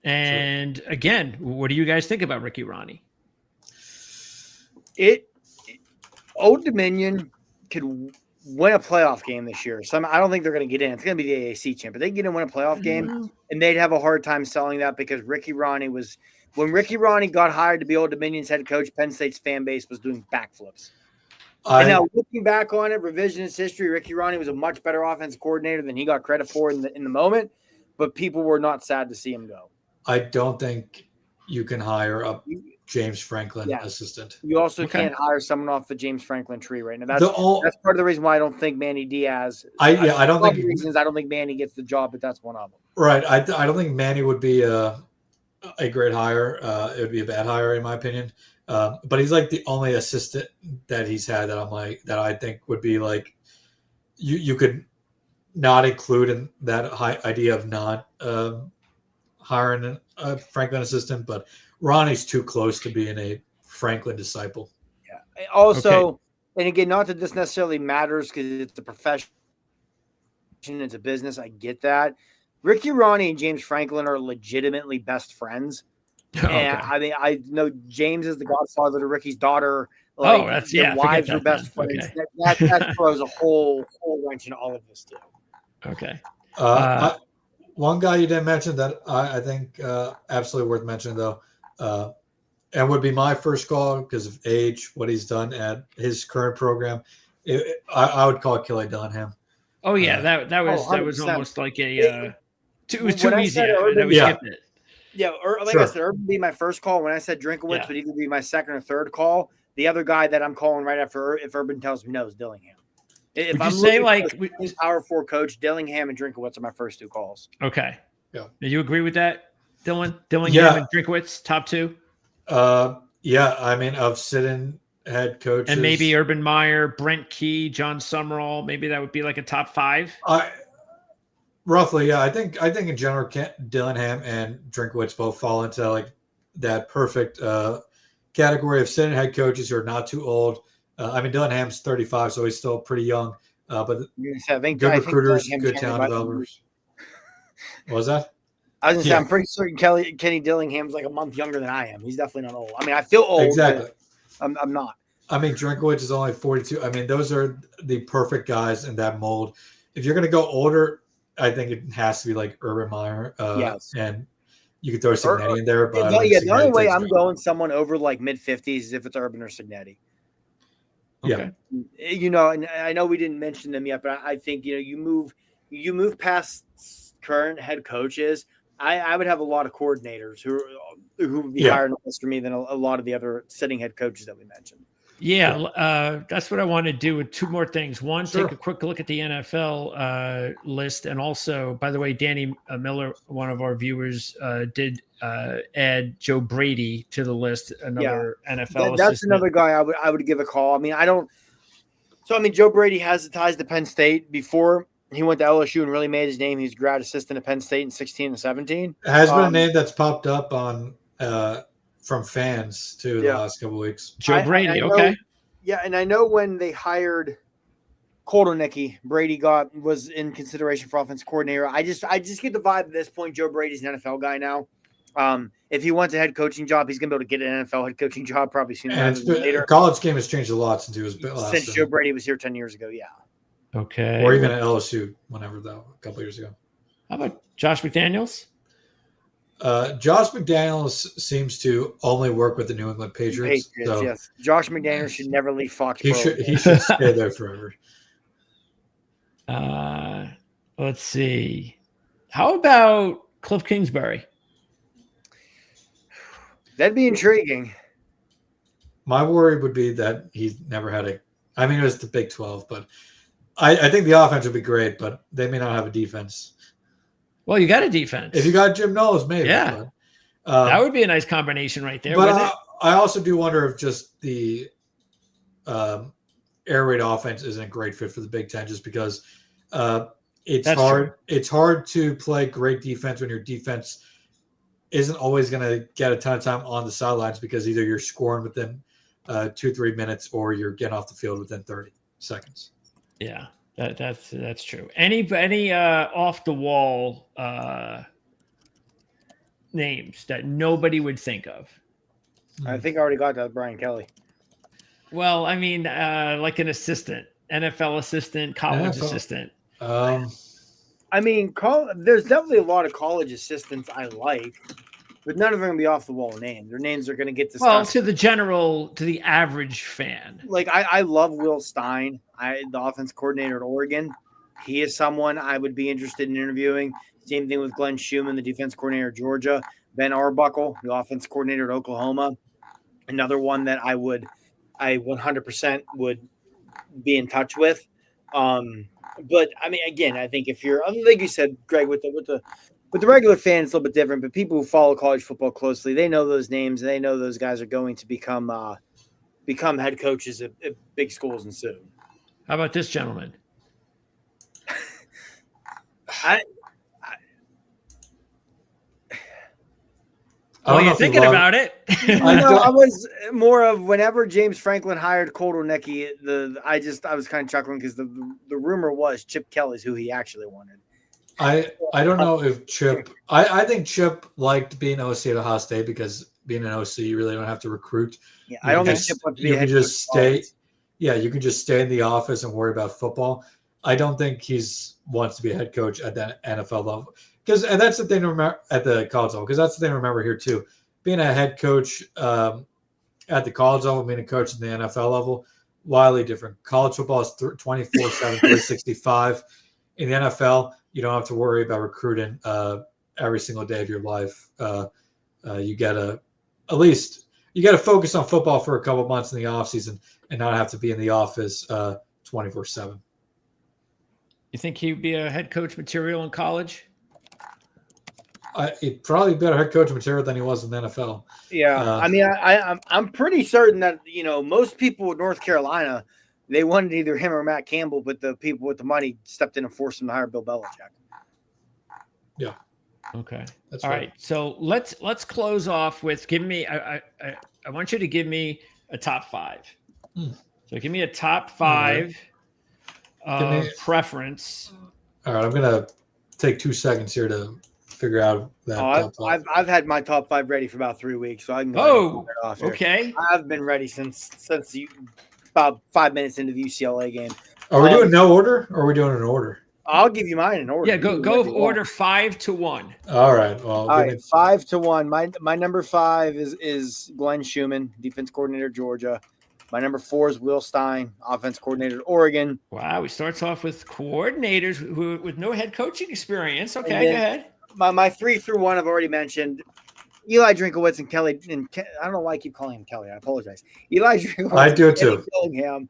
And again, what do you guys think about Ricky Ronnie? Old Dominion could win a playoff game this year. I don't think they're going to get in. It's going to be the AAC champ, but they get in and win a playoff game, and they'd have a hard time selling that because when Ricky Ronnie got hired to be Old Dominion's head coach, Penn State's fan base was doing backflips. And now looking back on it, revisionist history, Ricky Ronnie was a much better offensive coordinator than he got credit for in the moment, but people were not sad to see him go. I don't think you can hire a James Franklin assistant. You also can't hire someone off the James Franklin tree right now. That's part of the reason why I don't think Manny Diaz. I don't think Manny gets the job, but that's one of them. Right. I don't think Manny would be a great hire. It would be a bad hire in my opinion. But he's like the only assistant that he's had that I think would be like you could not include in that idea of not hiring a Franklin assistant, but Ronnie's too close to being a Franklin disciple. Yeah. Also, and again, not that this necessarily matters because it's a profession, it's a business. I get that. Ricky Ronnie and James Franklin are legitimately best friends. And I mean, I know James is the godfather to Ricky's daughter. Like, their wives are best friends. Okay. That throws a whole wrench in all of this too. Okay. One guy you didn't mention that I think absolutely worth mentioning though, and would be my first call because of age, what he's done at his current program. I would call Kelly Dillingham. Oh yeah, that was almost like it was too easy. Skipped it. Yeah, I said, Urban would be my first call. When I said Drinkowitz would either be my second or third call. The other guy that I'm calling right after, if Urban tells me no, is Dillingham. If would you say like his Power 4 coach, Dillingham and Drinkowitz are my first two calls. Okay. Yeah. Do you agree with that, Dylan? Dillingham and Drinkowitz, top two? Yeah. I mean, of sitting head coaches. And maybe Urban Meyer, Brent Key, John Summerall. Maybe that would be like a top five. Roughly, yeah. I think in general, Dillingham and Drinkowitz both fall into like that perfect category of sitting head coaches who are not too old. I mean, Dillingham's 35, so he's still pretty young. But good recruiters, good talent developers. What was that? I was going to say, I'm pretty certain Kenny Dillingham's like a month younger than I am. He's definitely not old. I mean, I feel old. Exactly. I'm not. I mean, Drinkowitz is only 42. I mean, those are the perfect guys in that mold. If you're going to go older, I think it has to be like Urban Meyer. Yes. And you could throw Signetti in there. But the only way I'm going someone over like mid-50s is if it's Urban or Signetti. Okay. Yeah. And I know we didn't mention them yet, but I think, you move past current head coaches. I would have a lot of coordinators who would be higher on the list for me than a lot of the other sitting head coaches that we mentioned. Yeah, that's what I want to do with two more things. One, take a quick look at the NFL list. And also, by the way, Danny Miller, one of our viewers, did add Joe Brady to the list, another NFL That's another guy I would give a call. I mean, Joe Brady has the ties to Penn State before. He went to LSU and really made his name. He's grad assistant at Penn State in 16 and 17. It has been a name that's popped up on from fans too the last couple of weeks. Joe Brady, okay. Yeah, and I know when they hired Koldenicki, Brady was in consideration for offensive coordinator. I just get the vibe at this point Joe Brady's an NFL guy now. If he wants a head coaching job, he's gonna be able to get an NFL head coaching job probably sooner rather than later. College game has changed a lot since he was since Joe Brady was here 10 years ago. Yeah. Okay. Or even at LSU, whenever though, a couple years ago. How about Josh McDaniels? Josh McDaniels seems to only work with the New England Patriots. So yes. Josh McDaniels should never leave Foxborough. He should stay there forever. Let's see. How about Cliff Kingsbury? That'd be intriguing. My worry would be that he's never had it was the Big 12, but I think the offense would be great, but they may not have a defense. Well, you got a defense. If you got Jim Knowles, maybe. Yeah. But, that would be a nice combination right there. But I also do wonder if just the air raid offense isn't a great fit for the Big Ten just because it's hard. It's hard to play great defense when your defense isn't always going to get a ton of time on the sidelines because either you're scoring within 2-3 minutes or you're getting off the field within 30 seconds. Yeah. That's true. Any off the wall names that nobody would think of? I think I already got that, Brian Kelly. Well, I mean, like an assistant. NFL assistant, college assistant? I mean, there's definitely a lot of college assistants I like, but none of them are going to be off the wall names. Their names are going to get discussed. Well, to the average fan. Like, I love Will Stein, the offense coordinator at Oregon. He is someone I would be interested in interviewing. Same thing with Glenn Schumann, the defense coordinator at Georgia. Ben Arbuckle, the offense coordinator at Oklahoma. Another one that I 100% would be in touch with. But I mean, again, I think if you're, like you said, Greg, with the regular fans, it's a little bit different. But people who follow college football closely, they know those names and they know those guys are going to become head coaches at big schools and soon. How about this gentleman? Well, you're thinking about it. I was more of whenever James Franklin hired Colt Ornicki, I was kind of chuckling because the rumor was Chip Kelly's who he actually wanted. I don't know if Chip. I think Chip liked being OC at Ohio State because being an OC, you really don't have to recruit. Yeah, I don't think Chip wants to be. You can just stay. Yeah, you can just stay in the office and worry about football. I don't think wants to be a head coach at that NFL level. And that's the thing to remember at the college level, because that's the thing to remember here too. Being a head coach at the college level, being a coach at the NFL level, wildly different. College football is 24/7, 365. In the NFL, you don't have to worry about recruiting every single day of your life. You gotta focus on football for a couple of months in the offseason and not have to be in the office 24/7. You think he'd be a head coach material in college? He'd probably be better head coach material than he was in the NFL. Yeah, I mean, I'm pretty certain that most people with North Carolina, they wanted either him or Matt Campbell, but the people with the money stepped in and forced him to hire Bill Belichick. Yeah. Okay. That's all right. So let's close off with give me. I want you to give me a top five. So give me a top five preference. All right, I'm gonna take 2 seconds here to figure out that. I've had my top five ready for about 3 weeks, so I can go off here. Okay. I've been ready since about 5 minutes into the UCLA game. Are we doing no order, or are we doing an order? I'll give you mine in order. Yeah, go order 5 to 1. All right. Well, all right, 5 to 1. My number 5 is Glenn Schumann, defense coordinator, Georgia. My number 4 is Will Stein, offense coordinator, Oregon. Wow, he starts off with coordinators with no head coaching experience. Okay, go ahead. My 3 through 1 I've already mentioned. Eli Drinkowitz and Kelly. I don't know why I keep calling him Kelly. I apologize. Eli Drinkowitz. I do too. Dillingham.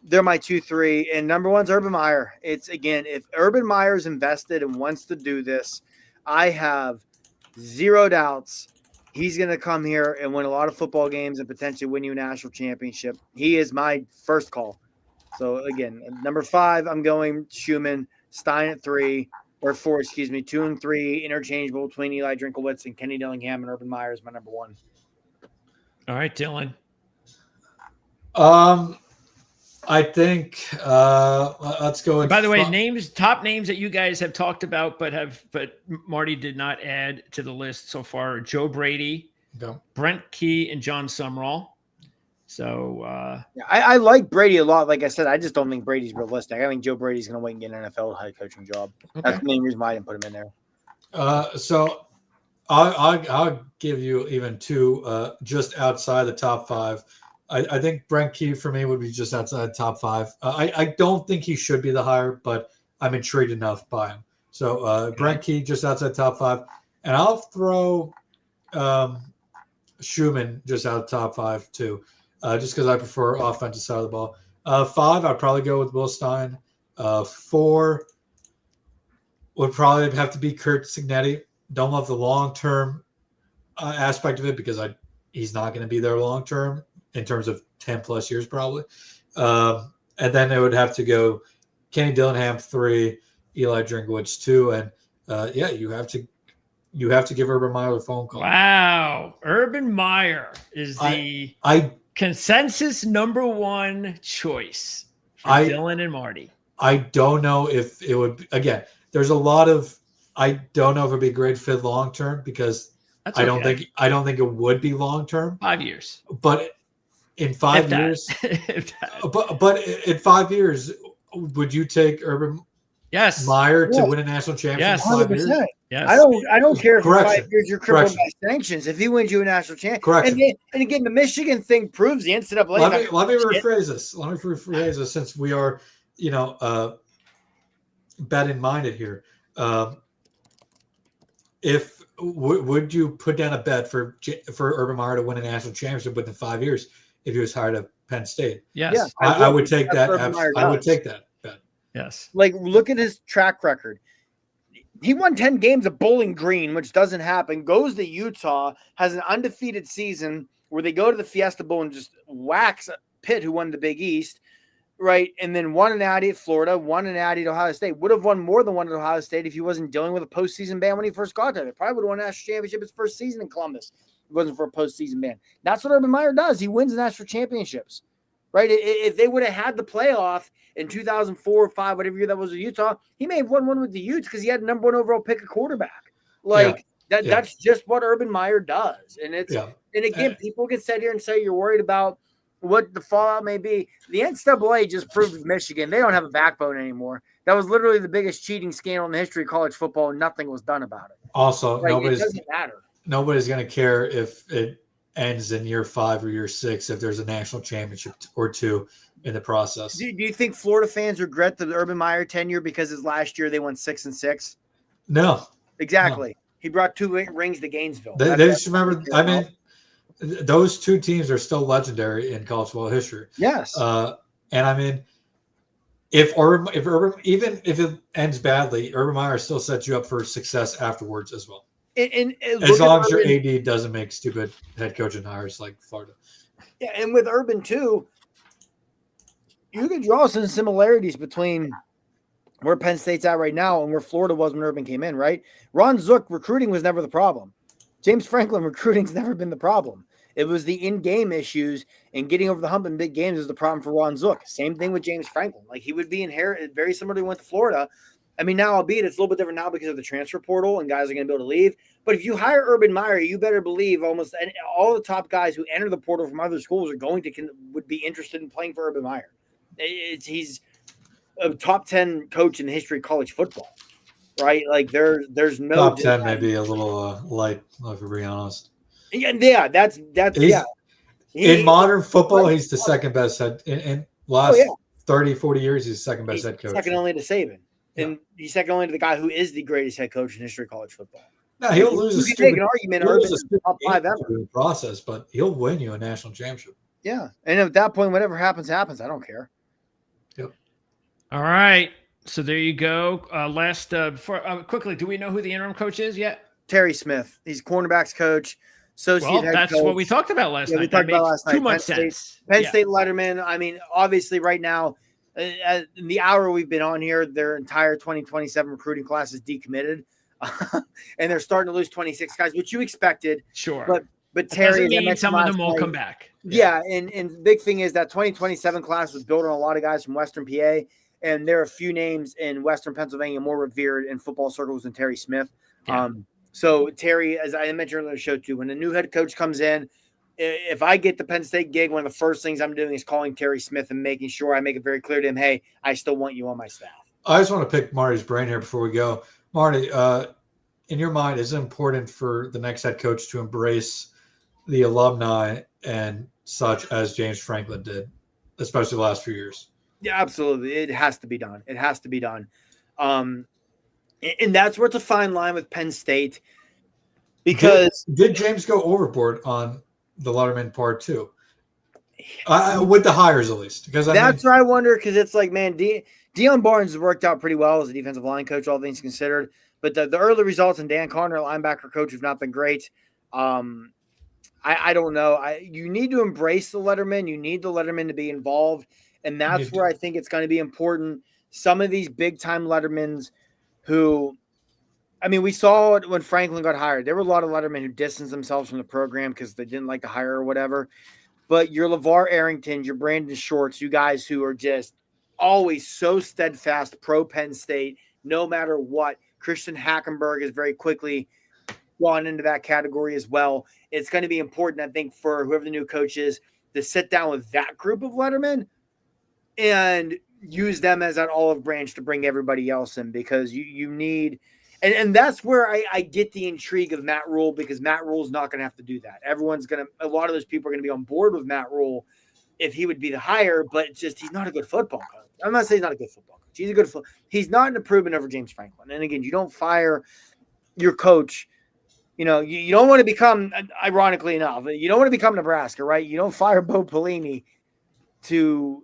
They're my 2, 3, and number 1's Urban Meyer. It's again, if Urban Meyer's invested and wants to do this, I have zero doubts he's going to come here and win a lot of football games and potentially win you a national championship. He is my first call. So again, number 5, I'm going Schumann, Stein at 3 or 4, 2 and 3 interchangeable between Eli Drinkowitz and Kenny Dillingham, and Urban Meyer is my number 1. All right, Dylan. I think let's go. By the way, top names that you guys have talked about, but Marty did not add to the list so far are Joe Brady, Brent Key, and John Sumrall. So I like Brady a lot. Like I said, I just don't think Brady's realistic. I think Joe Brady's going to wait and get an NFL head coaching job. Okay. That's the main reason why I didn't put him in there. So I'll give you even 2 just outside the top 5. I think Brent Key for me would be just outside the top 5. I don't think he should be the hire, but I'm intrigued enough by him. So Brent Key just outside the top 5. And I'll throw Schumann just out of the top 5 too, just because I prefer offensive side of the ball. 5, I'd probably go with Will Stein. 4 would probably have to be Kurt Cignetti. Don't love the long-term aspect of it because he's not going to be there long-term in terms of 10 plus years probably. And then it would have to go Kenny Dillingham 3, Eli Drinkowitz 2. And you have to give Urban Meyer a phone call. Wow. Urban Meyer is the consensus number 1 choice for Dylan and Marty. I don't know if it would, again, there's a lot of, I don't know if it'd be a great fit long-term because I don't think it would be long-term. 5 years. But in 5 years, but in 5 years, would you take Urban Yes. Meyer to win a national championship in 5 years? 100%. Yes. I don't care if in 5 Correction. years you're crippled by sanctions. If he wins you a national championship, Correction. and again, the Michigan thing proves the NCAA. Let me rephrase this. Let me rephrase this, since we are, betting minded here. If would you put down a bet for Urban Meyer to win a national championship within 5 years if he was hired at Penn State? Yes. Yeah, I would take that. I would take that bet. Yes. Like, look at his track record. He won 10 games at Bowling Green, which doesn't happen. Goes to Utah, has an undefeated season where they go to the Fiesta Bowl and just wax Pitt, who won the Big East, right? And then won an Natty at Florida, won an Natty at Ohio State. Would have won more than one at Ohio State if he wasn't dealing with a postseason ban when he first got there. They probably would have won a national championship his first season in Columbus if it wasn't for a postseason ban. That's what Urban Meyer does. He wins national championships, right? If they would have had the playoff in 2004 or 5, whatever year that was with Utah, he may have won one with the Utes because he had number 1 overall pick a quarterback. That's just what Urban Meyer does. And and again, people can sit here and say you're worried about what the fallout may be. The NCAA just proved with Michigan they don't have a backbone anymore. That was literally the biggest cheating scandal in the history of college football, and nothing was done about it. Also, it doesn't matter. Nobody's going to care if it ends in year 5 or year 6 if there's a national championship or 2 in the process. Do you think Florida fans regret the Urban Meyer tenure because his last year they won 6-6? No. Exactly. No. He brought 2 rings to Gainesville. They just remember. I mean, those 2 teams are still legendary in college football history. Yes. And I mean, if Urban, even if it ends badly, Urban Meyer still sets you up for success afterwards as well. And as long as your AD doesn't make stupid head coaching hires like Florida. Yeah, and with Urban too, you can draw some similarities between where Penn State's at right now and where Florida was when Urban came in, right? Ron Zook recruiting was never the problem. James Franklin recruiting's never been the problem. It was the in-game issues and getting over the hump in big games is the problem for Ron Zook. Same thing with James Franklin. Like, he would be inherited very similar to when he went to Florida. I mean, now, albeit it's a little bit different now because of the transfer portal and guys are going to be able to leave. But if you hire Urban Meyer, you better believe almost all the top guys who enter the portal from other schools would be interested in playing for Urban Meyer. He's a top 10 coach in the history of college football, right? Like, there's no top 10 may be a little light, if we're being honest. Yeah, that's in modern football, he's the second best head in last 30, 40 years. He's the second best head coach. Second only to Saban. And he's second only to the guy who is the greatest head coach in history of college football. No, he'll lose a stupid argument. Urban's top 5 ever in the process, but he'll win you a national championship. Yeah, and at that point, whatever happens. I don't care. Yep. All right. So there you go. Quickly, do we know who the interim coach is yet? Terry Smith. He's cornerback's coach. That's what we talked about last night. We talked about last night. Too much sense. Penn State letterman. I mean, obviously, right now, in the hour we've been on here, their entire 2027 recruiting class is decommitted, and they're starting to lose 26 guys, which you expected. Sure, but Terry, some of them will come back. Yeah, and the big thing is that 2027 class was built on a lot of guys from Western PA, and there are a few names in Western Pennsylvania more revered in football circles than Terry Smith. Yeah. So Terry, as I mentioned earlier in the show too, when a new head coach comes in, if I get the Penn State gig, one of the first things I'm doing is calling Terry Smith and making sure I make it very clear to him, hey, I still want you on my staff. I just want to pick Marty's brain here before we go. Marty, in your mind, is it important for the next head coach to embrace the alumni and such as James Franklin did, especially the last few years? Yeah, absolutely. It has to be done. It has to be done. And that's where it's a fine line with Penn State, because did James go overboard on the Letterman part too? With the hires, at least, because that's where I wonder, because it's like, man, Deion Barnes has worked out pretty well as a defensive line coach, all things considered. But the early results in Dan Connor, linebacker coach, have not been great. I don't know. You need to embrace the Letterman. You need the Letterman to be involved, and that's where I think it's going to be important. Some of these big time Lettermans. Who, I mean, we saw it when Franklin got hired. There were a lot of Lettermen who distanced themselves from the program because they didn't like the hire or whatever. But your LeVar Arrington, your Brandon Shorts, you guys who are just always so steadfast pro Penn State, no matter what. Christian Hackenberg has very quickly gone into that category as well. It's going to be important, I think, for whoever the new coach is, to sit down with that group of lettermen and use them as that olive branch to bring everybody else in, because you need, and that's where I get the intrigue of Matt Rule, because Matt Rule's not going to have to do that. A lot of those people are going to be on board with Matt Rule if he would be the hire, but it's just, he's not a good football coach. I'm not saying he's not a good football coach. He's not an improvement over James Franklin. And again, you don't fire your coach. You don't want to become, ironically enough, you don't want to become Nebraska, right? You don't fire Bo Pelini to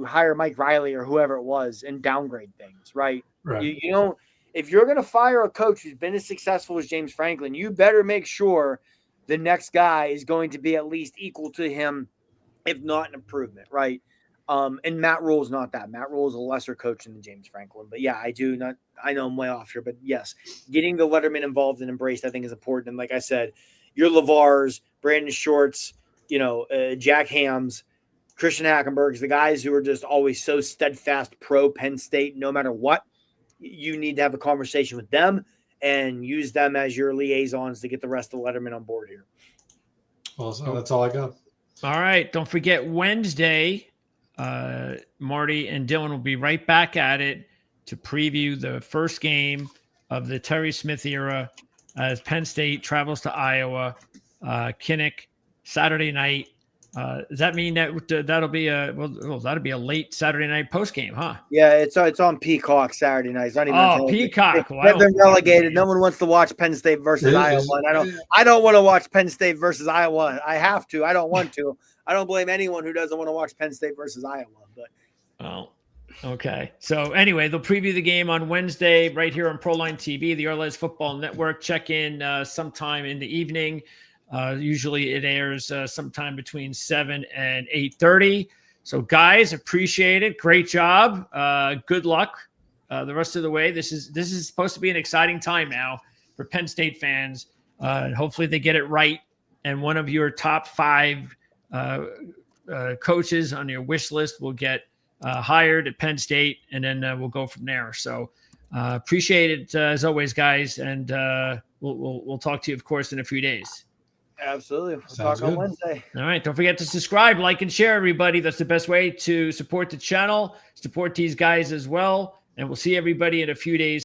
hire Mike Riley or whoever it was and downgrade things, right? You don't. If you're going to fire a coach who's been as successful as James Franklin, you better make sure the next guy is going to be at least equal to him, if not an improvement, right? And Matt Rule is not that. Matt Rule is a lesser coach than James Franklin. But yeah, I know I'm way off here, but yes, getting the letterman involved and embraced, I think, is important. And like I said, your LeVars, Brandon Shorts, Jack Hams, Christian Hackenbergs, the guys who are just always so steadfast pro Penn State, no matter what, you need to have a conversation with them and use them as your liaisons to get the rest of the lettermen on board here. Well, so that's all I got. All right. Don't forget Wednesday, Marty and Dylan will be right back at it to preview the first game of the Terry Smith era as Penn State travels to Iowa. Kinnick, Saturday night. Does that mean that that'll be that'll be a late Saturday night post game, huh? Yeah, it's on Peacock Saturday night. It's not even Peacock. They've been relegated. No one wants to watch Penn State versus Iowa. I don't want to watch Penn State versus Iowa. I have to. I don't want to. I don't blame anyone who doesn't want to watch Penn State versus Iowa. But okay. So anyway, they'll preview the game on Wednesday right here on Proline TV, the Arledge Football Network. Check in sometime in the evening. Usually it airs sometime between 7 and 8:30. So guys, appreciate it. Great job. Good luck the rest of the way. This is supposed to be an exciting time now for Penn State fans. And hopefully they get it right. And one of your top 5 coaches on your wish list will get hired at Penn State, and then we'll go from there. So appreciate it as always, guys. And we'll talk to you, of course, in a few days. Absolutely. We'll talk on Wednesday. All right. Don't forget to subscribe, like, and share, everybody. That's the best way to support the channel, support these guys as well. And we'll see everybody in a few days.